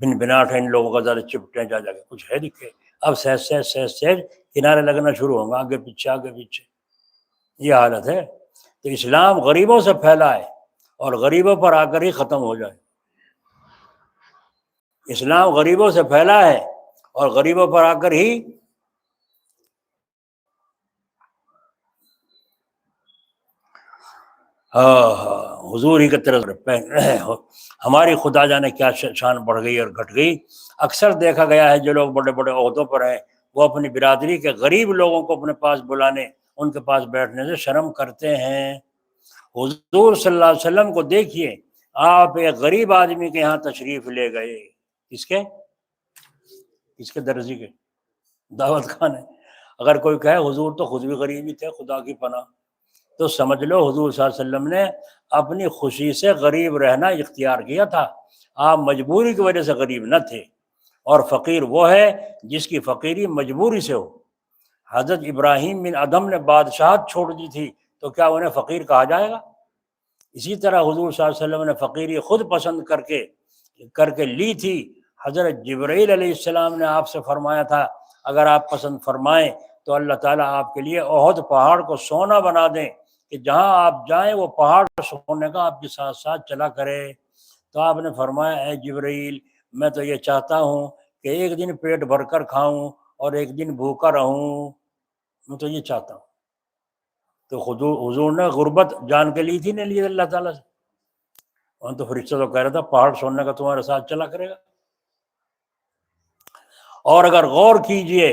بن بناٹ ہے ان لوگوں کا زیادہ چپٹے جا کے کچھ ہے دکھے، اب سہج سہج سہج سہج کنارے لگنا شروع ہوں گا، آگے پیچھے، یہ حالت ہے۔ تو اسلام غریبوں سے پھیلا ہے اور غریبوں پر آ کر ہی ختم ہو جائے۔ اسلام غریبوں سے پھیلا ہے اور غریبوں پر آ کر ہی حضور ہی کی طرف ہماری خدا جانے کیا شان بڑھ گئی اور گھٹ گئی۔ اکثر دیکھا گیا ہے جو لوگ بڑے بڑے عہدوں پر ہیں وہ اپنی برادری کے غریب لوگوں کو اپنے پاس بلانے، ان کے پاس بیٹھنے سے شرم کرتے ہیں۔ حضور صلی اللہ علیہ وسلم کو دیکھیے، آپ ایک غریب آدمی کے یہاں تشریف لے گئے، کس کے درزی کے دعوت خانے۔ اگر کوئی کہے حضور تو خود بھی غریب ہی تھے، خدا کی پناہ، تو سمجھ لو حضور صلی اللہ علیہ وسلم نے اپنی خوشی سے غریب رہنا اختیار کیا تھا، آپ مجبوری کی وجہ سے غریب نہ تھے، اور فقیر وہ ہے جس کی فقیری مجبوری سے ہو۔ حضرت ابراہیم بن ادم نے بادشاہت چھوڑ دی تھی تو کیا انہیں فقیر کہا جائے گا؟ اسی طرح حضور صلی اللہ علیہ وسلم نے فقیری خود پسند کر کے لی تھی۔ حضرت جبرائیل علیہ السلام نے آپ سے فرمایا تھا اگر آپ پسند فرمائیں تو اللہ تعالیٰ آپ کے لیے احد پہاڑ کو سونا بنا دیں کہ جہاں آپ جائیں وہ پہاڑ سونے کا آپ کے ساتھ ساتھ چلا کرے۔ تو آپ نے فرمایا اے جبرائیل، میں تو یہ چاہتا ہوں کہ ایک دن پیٹ بھر کر کھاؤں اور ایک دن بھوکا رہوں، میں تو یہ چاہتا ہوں۔ تو حضور نے غربت جان کے لی تھی، نہیں لی اللہ تعالیٰ سے؟ اور تو فرشتہ تو کہہ رہا تھا پہاڑ سونے کا تمہارے ساتھ چلا کرے گا۔ اور اگر غور کیجئے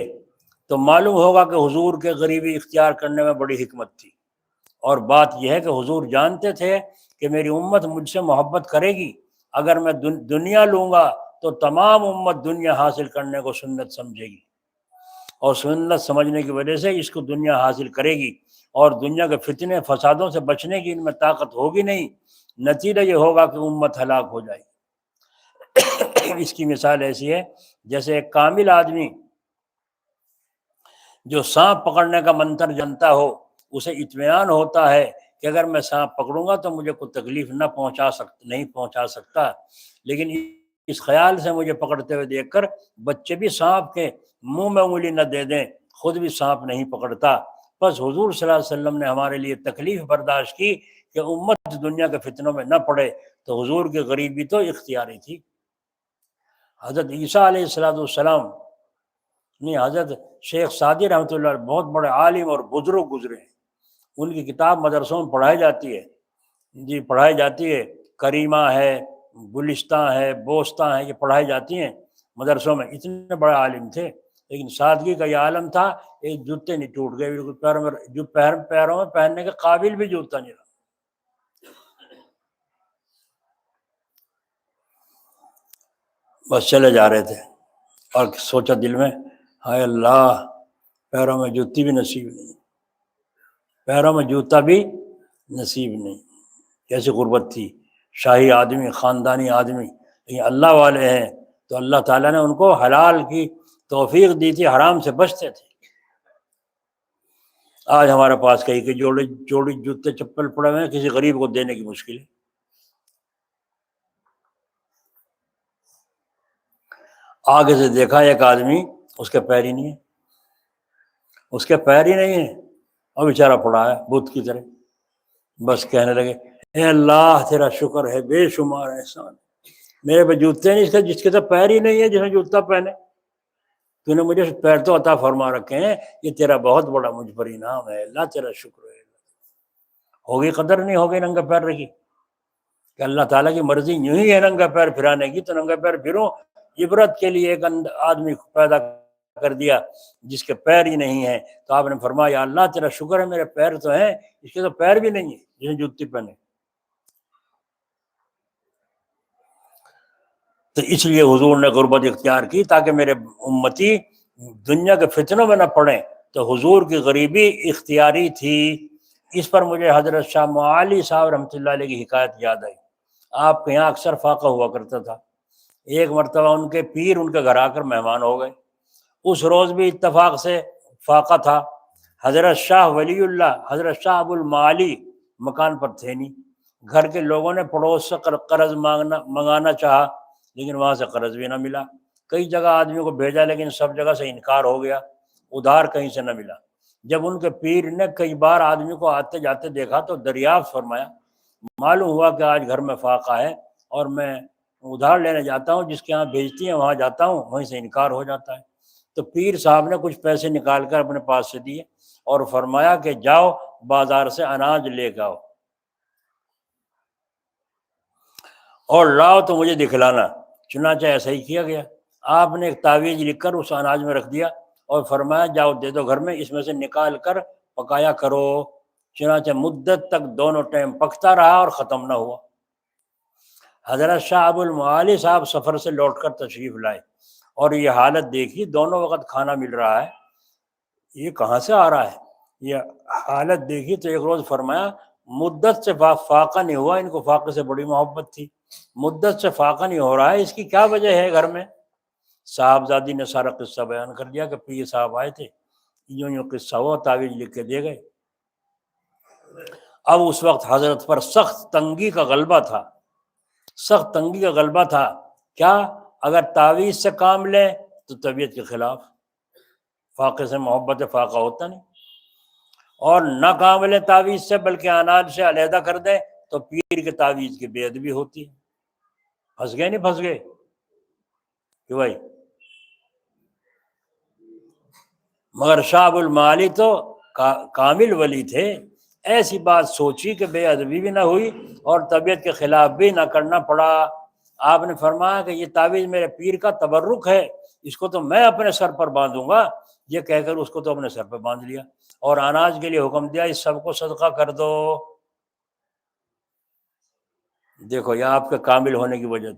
تو معلوم ہوگا کہ حضور کے غریبی اختیار کرنے میں بڑی حکمت تھی۔ اور بات یہ ہے کہ حضور جانتے تھے کہ میری امت مجھ سے محبت کرے گی، اگر میں دنیا لوں گا تو تمام امت دنیا حاصل کرنے کو سنت سمجھے گی، اور سنت سمجھنے کی وجہ سے اس کو دنیا حاصل کرے گی، اور دنیا کے فتنے فسادوں سے بچنے کی ان میں طاقت ہوگی نہیں، نتیجہ یہ ہوگا کہ امت ہلاک ہو جائے گی۔ اس کی مثال ایسی ہے جیسے ایک کامل آدمی جو سانپ پکڑنے کا منتر جانتا ہو، اسے اطمینان ہوتا ہے کہ اگر میں سانپ پکڑوں گا تو مجھے کوئی تکلیف نہیں پہنچا سکتا، لیکن اس خیال سے مجھے پکڑتے ہوئے دیکھ کر بچے بھی سانپ کے منہ میں انگلی نہ دے دیں، خود بھی سانپ نہیں پکڑتا۔ بس حضور صلی اللہ علیہ وسلم نے ہمارے لیے تکلیف برداشت کی کہ امت دنیا کے فتنوں میں نہ پڑے، تو حضور کی غریبی تو اختیاری تھی۔ حضرت عیسیٰ علیہ السلام نہیں، حضرت شیخ سعدی رحمۃ اللہ علیہ بہت بڑے عالم اور بزرگ گزرے ہیں، ان کی کتاب مدرسوں میں پڑھائی جاتی ہے، پڑھائی جاتی ہے، کریمہ ہے، گلستہ ہے، بوستہ ہے، یہ پڑھائی جاتی ہیں مدرسوں میں۔ اتنے بڑے عالم تھے، لیکن سادگی کا یہ عالم تھا، ایک جوتے نہیں ٹوٹ گئے، بالکل پیروں میں جو پیروں میں پہننے کے قابل بھی جوتا نہیں رہا۔ بس چلے جا رہے تھے اور سوچا دل میں، ہائے اللہ، پیروں میں جوتی بھی نصیب نہیں، پیروں میں جوتا بھی نصیب نہیں۔ کیسی غربت تھی، شاہی آدمی، خاندانی آدمی، لیکن اللہ والے ہیں تو اللہ تعالیٰ نے ان کو حلال کی توفیق دی تھی، حرام سے بچتے تھے۔ آج ہمارے پاس کئی کہ جوڑی جوتے چپل پڑے ہوئے ہیں، کسی غریب کو دینے کی مشکل ہے۔ آگے سے دیکھا ایک آدمی، اس کے پیر ہی نہیں ہے، اس کے پیر ہی نہیں ہے، اور بیچارہ پڑا ہے بت کی طرح۔ بس کہنے لگے، اے اللہ تیرا شکر ہے، بے شمار احسان، میرے پہ جوتے نہیں، جس کے تو پیر ہی نہیں ہے، جس نے جوتا پہنے، تو نے مجھے پیر تو عطا فرما رکھے ہیں، یہ تیرا بہت بڑا مجھ پر انعام ہے، اللہ تیرا شکر ہے۔ ہوگی قدر نہیں ہوگی ننگا پیر رکھی کہ اللہ تعالیٰ کی مرضی یوں ہی ہے ننگا پیر پھرانے کی، تو ننگا پیر پھروں۔ عبرت کے لیے ایک آدمی پیدا کر دیا جس کے پیر ہی نہیں ہیں، تو آپ نے فرمایا اللہ تیرا شکر ہے، میرے پیر تو ہیں، اس کے تو پیر بھی نہیں ہیں جس نے جوتی پہنے۔ تو اس لیے حضور نے غربت اختیار کی تاکہ میرے امتی دنیا کے فتنوں میں نہ پڑیں، تو حضور کی غریبی اختیاری تھی۔ اس پر مجھے حضرت شاہ معالی صاحب رحمۃ اللہ علیہ کی حکایت یاد آئی۔ آپ کے یہاں اکثر فاقہ ہوا کرتا تھا۔ ایک مرتبہ ان کے پیر ان کے گھر آ کر مہمان ہو گئے، اس روز بھی اتفاق سے فاقہ تھا۔ حضرت شاہ ولی اللہ، حضرت شاہ ابو المعالی مکان پر تھے نہیں، گھر کے لوگوں نے پڑوس سے قرض منگانا چاہا، لیکن وہاں سے قرض بھی نہ ملا۔ کئی جگہ آدمیوں کو بھیجا، لیکن سب جگہ سے انکار ہو گیا، ادھار کہیں سے نہ ملا۔ جب ان کے پیر نے کئی بار آدمی کو آتے جاتے دیکھا تو دریافت فرمایا، معلوم ہوا کہ آج گھر میں فاقہ ہے اور میں ادھار لینے جاتا ہوں، جس کے یہاں بھیجتی ہیں وہاں جاتا ہوں، وہیں سے انکار ہو جاتا ہے۔ تو پیر صاحب نے کچھ پیسے نکال کر اپنے پاس سے دیے اور فرمایا کہ جاؤ بازار سے اناج لے کے آؤ اور لاؤ تو مجھے دکھلانا۔ چنانچہ ایسا ہی کیا گیا۔ آپ نے ایک تعویذ لکھ کر اس اناج میں رکھ دیا اور فرمایا جاؤ دے دو گھر میں، اس میں سے نکال کر پکایا کرو۔ چنانچہ مدت تک دونوں ٹائم پکتا رہا اور ختم نہ ہوا۔ حضرت شاہ ابو المعالی صاحب سفر سے لوٹ کر تشریف لائے اور یہ حالت دیکھی، دونوں وقت کھانا مل رہا ہے، یہ کہاں سے آ رہا ہے؟ یہ حالت دیکھی تو ایک روز فرمایا مدت سے فاقہ نہیں ہوا، ان کو فاقے سے بڑی محبت تھی، مدت سے فاقہ نہیں ہو رہا ہے، اس کی کیا وجہ ہے گھر میں؟ صاحبزادی نے سارا قصہ بیان کر دیا کہ پیر صاحب آئے تھے، یوں قصہ ہوا، تعویذ لکھ کے دے گئے۔ اب اس وقت حضرت پر سخت تنگی کا غلبہ تھا، سخت تنگی کا غلبہ تھا۔ کیا؟ اگر تعویذ سے کام لیں تو طبیعت کے خلاف، فاقے سے محبت فاقہ ہوتا نہیں، اور نہ کام لیں تعویذ سے بلکہ اناج سے علیحدہ کر دیں تو پیر کے تعویذ کی بے ادبی ہوتی ہے۔ پھنس گئے نہیں پھنس گئے کہ بھائی؟ مگر شاہ ابو المعالی تو کامل ولی تھے، ایسی بات سوچی کہ بے ادبی بھی نہ ہوئی اور طبیعت کے خلاف بھی نہ کرنا پڑا۔ آپ نے فرمایا کہ یہ تعویذ میرے پیر کا تبرک ہے، اس کو تو میں اپنے سر پر باندھوں گا۔ یہ کہہ کر اس کو تو اپنے سر پہ باندھ لیا اور اناج کے لیے حکم دیا اس سب کو صدقہ کر دو۔ دیکھو یہ آپ کے کامل ہونے کی وجہ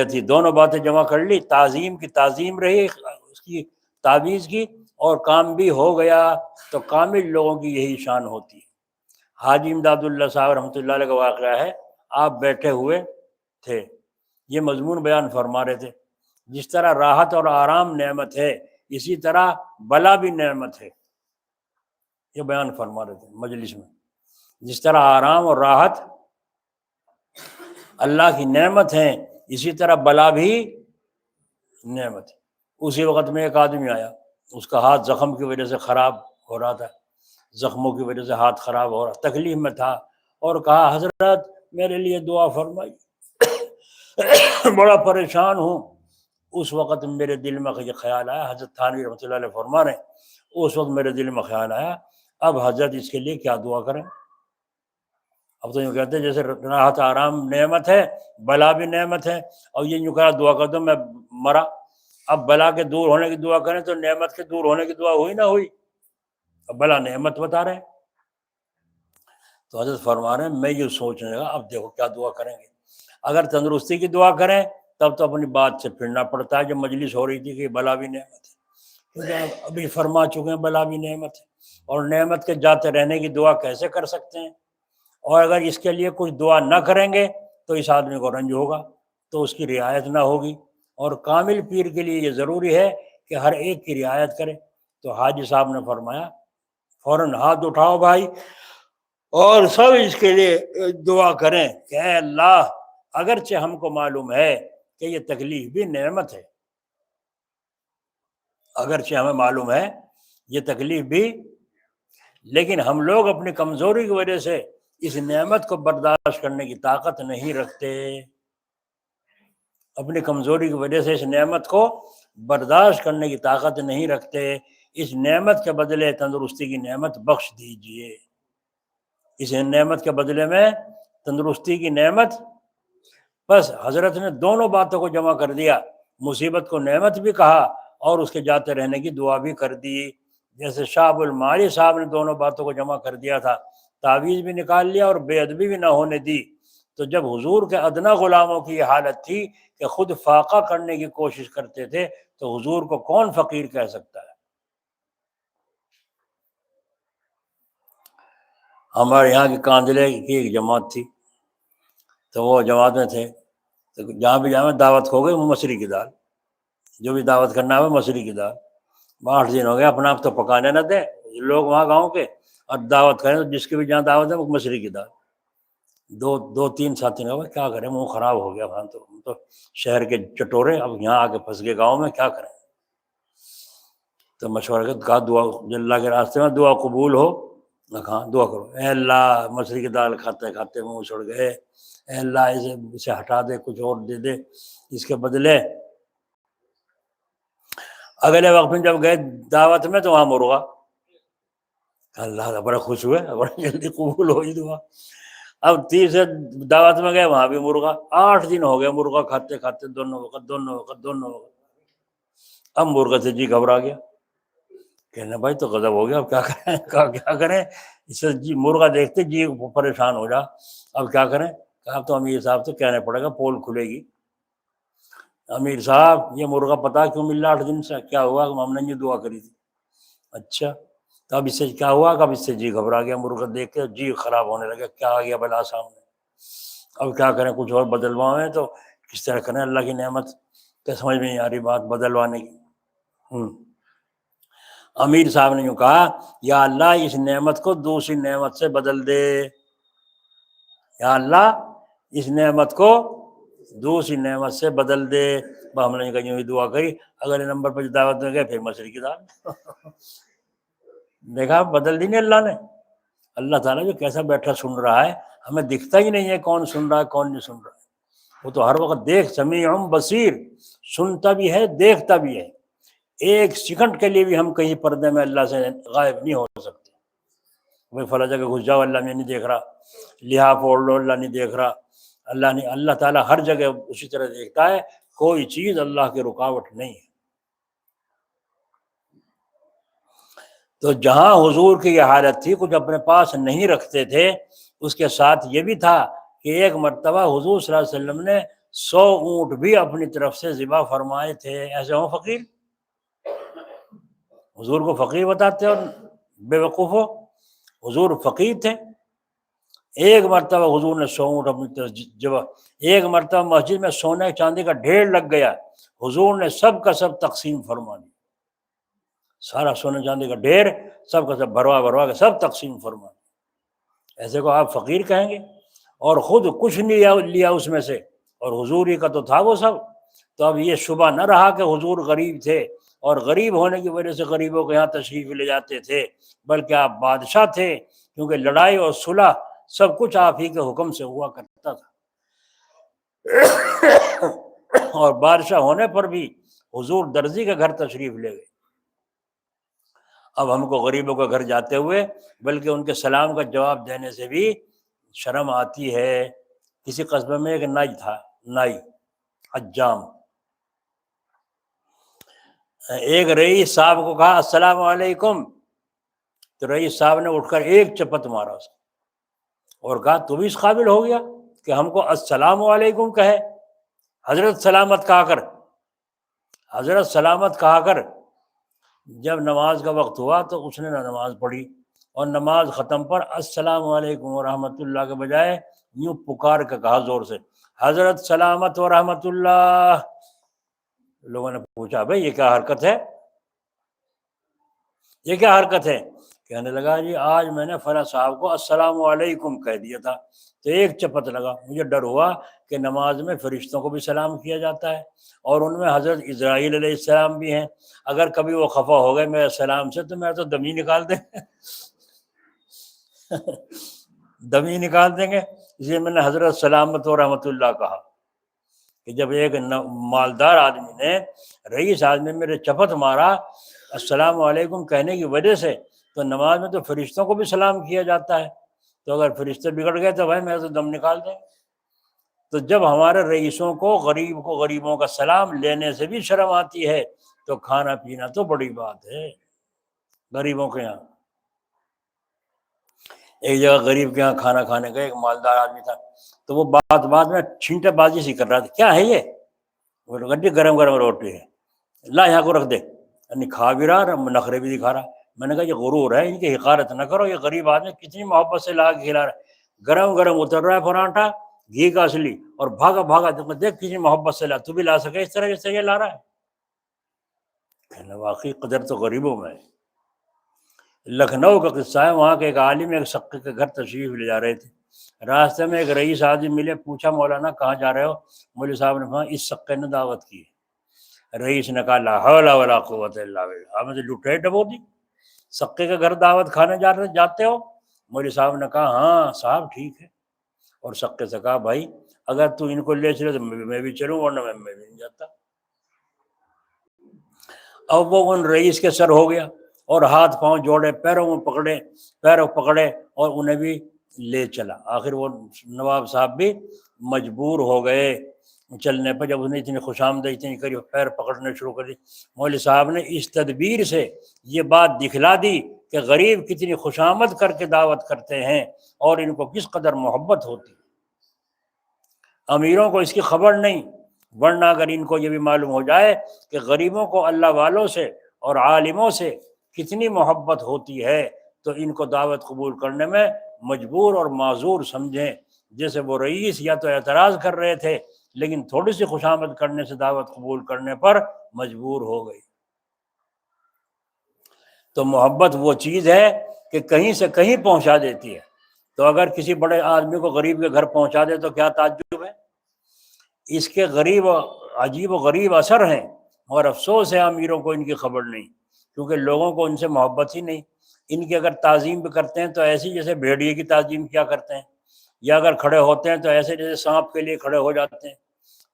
تھی، دونوں باتیں جمع کر لی، تعظیم کی تعظیم رہی اس کی تعویذ کی، اور کام بھی ہو گیا۔ تو کامل لوگوں کی یہی شان ہوتی ہے۔ حاجی امداد اللہ صاحب رحمۃ اللہ علیہ کا واقعہ ہے، آپ بیٹھے ہوئے تھے، یہ مضمون بیان فرما رہے تھے، جس طرح راحت اور آرام نعمت ہے اسی طرح بلا بھی نعمت ہے۔ یہ بیان فرما رہے تھے مجلس میں، جس طرح آرام اور راحت اللہ کی نعمت ہیں اسی طرح بلا بھی نعمت ہے۔ اسی وقت میں ایک آدمی آیا، اس کا ہاتھ زخم کی وجہ سے خراب ہو رہا تھا، زخموں کی وجہ سے ہاتھ خراب ہو رہا، تکلیف میں تھا، اور کہا حضرت میرے لیے دعا فرمائی، بڑا پریشان ہوں۔ اس وقت میرے دل میں یہ خیال آیا، حضرت تھانوی رحمۃ اللہ علیہ فرما رہے ہیں، اس وقت میرے دل میں خیال آیا اب حضرت اس کے لیے کیا دعا کریں۔ اب تو یوں کہتے ہیں جیسے راحت آرام نعمت ہے، بلا بھی نعمت ہے، اور یہ یوں کہا دعا کر دو میں مرا۔ اب بلا کے دور ہونے کی دعا کریں تو نعمت کے دور ہونے کی دعا ہوئی نہ ہوئی؟ اب بلا نعمت بتا رہے ہیں۔ تو حضرت فرما رہے ہیں میں یہ سوچنے لگا اب دیکھو کیا دعا کریں گے۔ اگر تندرستی کی دعا کریں تب تو اپنی بات سے پھرنا پڑتا ہے، جو مجلس ہو رہی تھی کہ بلا بھی نعمت ہے، کیونکہ ابھی فرما چکے ہیں بلا بھی نعمت ہے، اور نعمت کے جاتے رہنے کی دعا کیسے کر سکتے ہیں؟ اور اگر اس کے لیے کچھ دعا نہ کریں گے تو اس آدمی کو رنج ہوگا، تو اس کی رعایت نہ ہوگی، اور کامل پیر کے لیے یہ ضروری ہے کہ ہر ایک کی رعایت کرے۔ تو حاجی صاحب نے فرمایا فوراً ہاتھ اٹھاؤ بھائی اور سب اس کے لیے دعا کریں کہ اے اللہ اگرچہ ہم کو معلوم ہے کہ یہ تکلیف بھی نعمت ہے، اگرچہ ہمیں معلوم ہے یہ تکلیف بھی، لیکن ہم لوگ اپنی کمزوری کی وجہ سے اس نعمت کو برداشت کرنے کی طاقت نہیں رکھتے، اپنی کمزوری کی وجہ سے اس نعمت کو برداشت کرنے کی طاقت نہیں رکھتے۔ اس نعمت کے بدلے تندرستی کی نعمت بخش دیجئے، اس نعمت کے بدلے میں تندرستی کی نعمت۔ بس حضرت نے دونوں باتوں کو جمع کر دیا، مصیبت کو نعمت بھی کہا اور اس کے جاتے رہنے کی دعا بھی کر دی۔ جیسے شاہ المعالی صاحب نے دونوں باتوں کو جمع کر دیا تھا، تعویذ بھی نکال لیا اور بے ادبی بھی نہ ہونے دی۔ تو جب حضور کے ادنا غلاموں کی یہ حالت تھی کہ خود فاقہ کرنے کی کوشش کرتے تھے، تو حضور کو کون فقیر کہہ سکتا ہے؟ ہمارے یہاں کی کاندلے کی ایک جماعت تھی، تو وہ جماعت میں تھے، تو جہاں بھی جاؤں دعوت ہو گئی وہ مسری کی دال، جو بھی دعوت کرنا ہے مسری کی دال۔ 8 دن ہو گئے، اپنا آپ تو پکانے نہ دیں لوگ وہاں گاؤں کے، اور دعوت کریں تو جس کی بھی جہاں دعوت ہے وہ مسری کی دال۔ دو تین ساتھی نے کہا کیا کریں، منہ خراب ہو گیا، ہم تو شہر کے چٹورے، اب یہاں آ کے پھنس گئے گاؤں میں، کیا کریں؟ تو مشورہ کہا دعا اللہ کے راستے میں دعا قبول ہو، کہاں دعا کرو، اے اللہ مسری کی دال کھاتے کھاتے منہ سڑ گئے، اے اللہ اسے ہٹا دے، کچھ اور دے دے، اس کے بدلے۔ اگلے وقت میں جب گئے دعوت میں تو وہاں مرغا، اللہ بڑا خوش ہوئے، بڑا جلدی قبول ہوئی دعا۔ اب تیسرے دعوت میں گئے وہاں بھی مرغا، 8 دن ہو گئے مرغا کھاتے کھاتے، دونوں وقت۔ اب مرغا سے جی گھبرا گیا، کہنا بھائی تو غضب ہو گیا، اب کیا کریں؟ کہا کیا کریں، اس سے جی مرغا دیکھتے جی پریشان ہو جا، اب کیا کریں؟ کہا تو امیر صاحب سے کہنے پڑے گا، پول کھلے گی۔ امیر صاحب یہ مرغا پتا کیوں مل رہا 8 دن سے؟ کیا ہوا؟ ہم نے یہ دعا کری تھی۔ اچھا تو اب اس سے کیا ہوا؟ اب اس سے جی گھبرا گیا، مرغا دیکھ کے جی خراب ہونے لگا، کیا آ گیا بلا سامنے، اب کیا کریں؟ کچھ اور بدلوائیں تو کس طرح کریں؟ اللہ کی نعمت تو سمجھ میں نہیں آ رہی بات بدلوانے کی۔ امیر صاحب نے یوں کہا یا اللہ اس نعمت کو دوسری نعمت سے بدل دے، یا اللہ اس نعمت کو دوسری نعمت سے بدل دے۔ ہم نے کہیں دعا کری، اگلے نمبر پر دعوت میں گئے پھر مسری کی دال۔ دیکھا بدل دی نہیں اللہ نے۔ اللہ تعالیٰ جو کیسا بیٹھا سن رہا ہے، ہمیں دکھتا ہی نہیں ہے کون سن رہا ہے کون نہیں سن رہا ہے، وہ تو ہر وقت دیکھ، سمیع بصیر، سنتا بھی ہے دیکھتا بھی ہے۔ ایک سیکنڈ کے لیے بھی ہم کہیں پردے میں اللہ سے غائب نہیں ہو سکتے۔ بھائی فلاں جگہ گھس جاؤ، اللہ میں نہیں دیکھ رہا، لحاف اوڑھ لو، اللہ نہیں دیکھ رہا، اللہ تعالیٰ ہر جگہ اسی طرح دیکھتا ہے، کوئی چیز اللہ کی رکاوٹ نہیں ہے۔ تو جہاں حضور کی یہ حالت تھی، کچھ اپنے پاس نہیں رکھتے تھے، اس کے ساتھ یہ بھی تھا کہ ایک مرتبہ حضور صلی اللہ علیہ وسلم نے 100 اونٹ بھی اپنی طرف سے ذبح فرمائے تھے۔ ایسے ہوں فقیر؟ حضور کو فقیر بتاتے اور بے وقوف ہو؟ حضور فقیر تھے۔ ایک مرتبہ حضور نے 100 اونٹ اپنی طرف ذبح، ایک مرتبہ مسجد میں سونے چاندی کا ڈھیر لگ گیا، حضور نے سب کا سب تقسیم فرما دی، سارا سونے چاندی کا ڈھیر سب کا سب بھروا کے سب تقسیم فرما دی۔ ایسے کو آپ فقیر کہیں گے؟ اور خود کچھ نہیں لیا اس میں سے، اور حضور ہی کا تو تھا وہ سب۔ تو اب یہ شبہ نہ رہا کہ حضور غریب تھے، اور غریب ہونے کی وجہ سے غریبوں کے یہاں تشریف لے جاتے تھے، بلکہ آپ بادشاہ تھے، کیونکہ لڑائی اور صلح سب کچھ آپ ہی کے حکم سے ہوا کرتا تھا۔ اور بادشاہ ہونے پر بھی حضور درزی کے گھر تشریف لے گئے۔ اب ہم کو غریبوں کے گھر جاتے ہوئے بلکہ ان کے سلام کا جواب دینے سے بھی شرم آتی ہے۔ کسی قصبے میں ایک نائی تھا، نائی حجام، ایک رئیس صاحب کو کہا السلام علیکم، تو رئیس صاحب نے اٹھ کر ایک چپت مارا اس کو اور کہا تو بھی اس قابل ہو گیا کہ ہم کو السلام علیکم کہے؟ حضرت سلامت کہا کر، حضرت سلامت کہا کر۔ جب نماز کا وقت ہوا تو اس نے نماز پڑھی، اور نماز ختم پر السلام علیکم ورحمۃ اللہ کے بجائے یوں پکار کے کہا زور سے حضرت سلامت ورحمۃ اللہ۔ لوگوں نے پوچھا بھائی یہ کیا حرکت ہے، یہ کیا حرکت ہے؟ کہنے لگا جی آج میں نے فلاں صاحب کو السلام علیکم کہہ دیا تھا، تو ایک چپت لگا، مجھے ڈر ہوا کہ نماز میں فرشتوں کو بھی سلام کیا جاتا ہے، اور ان میں حضرت اسرائیل علیہ السلام بھی ہیں، اگر کبھی وہ خفا ہو گئے میرے سلام سے تو میرا تو دم ہی نکال دیں دم ہی نکال دیں گے۔ اس لیے میں نے حضرت سلامت و رحمۃ اللہ کہا کہ جب ایک مالدار آدمی نے، رئیس آدمی میرے چپت مارا السلام علیکم کہنے کی وجہ سے، تو نماز میں تو فرشتوں کو بھی سلام کیا جاتا ہے، تو اگر فرشتے بگڑ گئے تو بھائی میرا تو دم نکال دیں۔ تو جب ہمارے رئیسوں کو غریبوں کا سلام لینے سے بھی شرم آتی ہے، تو کھانا پینا تو بڑی بات ہے غریبوں کے یہاں۔ ایک جگہ غریب کے یہاں کھانا کھانے کا ایک مالدار آدمی تھا، تو وہ بات میں چھینٹے بازی سی کر رہا تھا، کیا ہے یہ؟ وہ گڈی گرم روٹی ہے، لا یہاں کو رکھ دے، یعنی کھا بھی رہا اور نخرے بھی دکھا رہا۔ میں نے کہا یہ غرور ہے، ان کی حقارت نہ کرو، یہ غریب آدمی کتنی محبت سے لا کے کھلا رہا ہے، گرم اتر رہا ہے پراٹھا گھی کا اصلی، اور بھاگا دیکھ کتنی محبت سے لا، تو بھی لا سکے اس طرح جیسے یہ لا رہا ہے؟ کہنا واقعی قدر تو غریبوں میں ہے۔ لکھنؤ کا قصہ ہے، وہاں کے ایک عالم ایک سقے کے گھر تشریف لے جا رہے تھے، راستے میں ایک رئیس آدمی ملے، پوچھا مولانا کہاں جا رہے ہو؟ مولوی صاحب نے کہا اس سقے نے دعوت کی ہے۔ رئیس نے کہا لا حول ولا قوت الا باللہ، آپ نے لٹے ڈبو دی، سقے کے گھر دعوت کھانے جاتے ہو؟ مولوی صاحب نے کہا ہاں صاحب ٹھیک ہے، اور سقے سے کہا بھائی اگر تو ان کو لے چلے تو میں بھی چلوں، ورنہ میں بھی نہیں جاتا۔ اب وہ ان رئیس کے سر ہو گیا، اور ہاتھ پاؤں جوڑے، پیروں پکڑے اور انہیں بھی لے چلا۔ آخر وہ نواب صاحب بھی مجبور ہو گئے چلنے پر، جب انہیں اتنی خوش آمدید اتنی کری، پیر پکڑنے شروع کر دی۔ مولوی صاحب نے اس تدبیر سے یہ بات دکھلا دی کہ غریب کتنی خوش آمد کر کے دعوت کرتے ہیں اور ان کو کس قدر محبت ہوتی ہے۔ امیروں کو اس کی خبر نہیں، ورنہ اگر ان کو یہ بھی معلوم ہو جائے کہ غریبوں کو اللہ والوں سے اور عالموں سے کتنی محبت ہوتی ہے، تو ان کو دعوت قبول کرنے میں مجبور اور معذور سمجھیں۔ جیسے وہ رئیس یا تو اعتراض کر رہے تھے، لیکن تھوڑی سی خوش آمد کرنے سے دعوت قبول کرنے پر مجبور ہو گئی۔ تو محبت وہ چیز ہے کہ کہیں سے کہیں پہنچا دیتی ہے۔ تو اگر کسی بڑے آدمی کو غریب کے گھر پہنچا دے تو کیا تعجب ہے؟ اس کے عجیب و غریب اثر ہیں، اور افسوس ہے امیروں کو ان کی خبر نہیں، کیونکہ لوگوں کو ان سے محبت ہی نہیں۔ ان کی اگر تعظیم بھی کرتے ہیں تو ایسی جیسے بھیڑیے کی تعظیم کیا کرتے ہیں، یا اگر کھڑے ہوتے ہیں تو ایسے جیسے سانپ کے لیے کھڑے ہو جاتے ہیں۔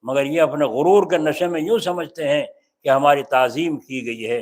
مگر یہ اپنے غرور کے نشے میں یوں سمجھتے ہیں کہ ہماری تعظیم کی گئی ہے،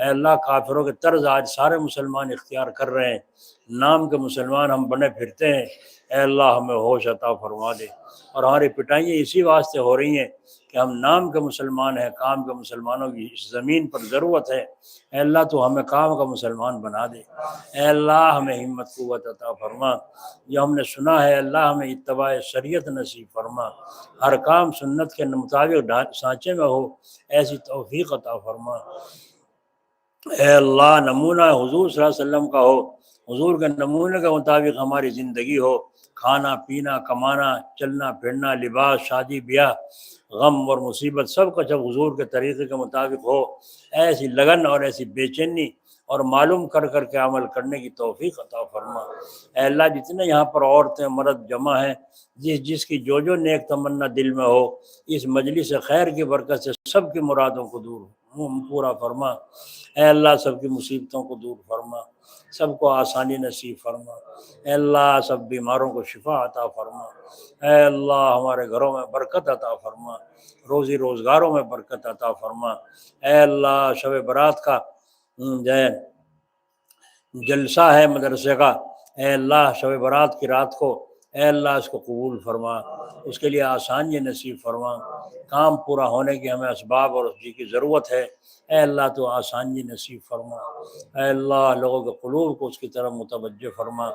اے اللہ کافروں کے طرز آج سارے مسلمان اختیار کر رہے ہیں، نام کے مسلمان ہم بنے پھرتے ہیں، اے اللہ ہمیں ہوش عطا فرما دے۔ اور ہماری پٹائیاں اسی واسطے ہو رہی ہیں کہ ہم نام کے مسلمان ہیں، کام کے مسلمانوں کی اس زمین پر ضرورت ہے، اے اللہ تو ہمیں کام کا مسلمان بنا دے، اے اللہ ہمیں ہمت قوت عطا فرما، جو ہم نے سنا ہے اللہ ہمیں اتباع شریعت نصیب فرما، ہر کام سنت کے مطابق سانچے میں ہو ایسی توفیق عطا فرما، اے اللہ نمونہ حضور صلی اللہ علیہ وسلم کا ہو، حضور کے نمونے کے مطابق ہماری زندگی ہو، کھانا پینا کمانا چلنا پھرنا لباس شادی بیاہ غم اور مصیبت سب کا جب حضور کے طریقے کے مطابق ہو، ایسی لگن اور ایسی بے چینی اور معلوم کر کر کے عمل کرنے کی توفیق عطا فرما، اے اللہ جتنے یہاں پر عورتیں مرد جمع ہیں، جس کی جو نیک تمنا دل میں ہو، اس مجلس خیر کی برکت سے سب کی مرادوں کو دور پورا فرما، اے اللہ سب کی مصیبتوں کو دور فرما، سب کو آسانی نصیب فرما، اے اللہ سب بیماروں کو شفا عطا فرما، اے اللہ ہمارے گھروں میں برکت عطا فرما، روزی روزگاروں میں برکت عطا فرما، اے اللہ شب برات کا جلسہ ہے مدرسے کا، اے اللہ شب برات کی رات کو اے اللہ اس کو قبول فرما، اس کے لیے آسانی نصیب فرما، کام پورا ہونے کی ہمیں اسباب اور اس کی ضرورت ہے، اے اللہ تو آسانی نصیب فرما، اے اللہ لوگوں کے قلوب کو اس کی طرف متوجہ فرما،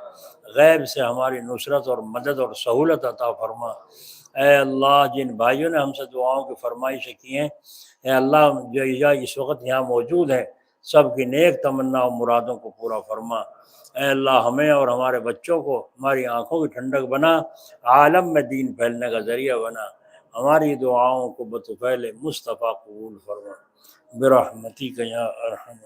غیب سے ہماری نصرت اور مدد اور سہولت عطا فرما، اے اللہ جن بھائیوں نے ہم سے دعاؤں کی فرمائشیں کی ہیں، اے اللہ جو اس وقت یہاں موجود ہیں سب کی نیک تمنا و مرادوں کو پورا فرما، اے اللہ ہمیں اور ہمارے بچوں کو ہماری آنکھوں کی ٹھنڈک بنا، عالم میں دین پھیلنے کا ذریعہ بنا، ہماری دعاؤں کو بطفیل مصطفیٰ قبول فرما برحمتک یا ارحم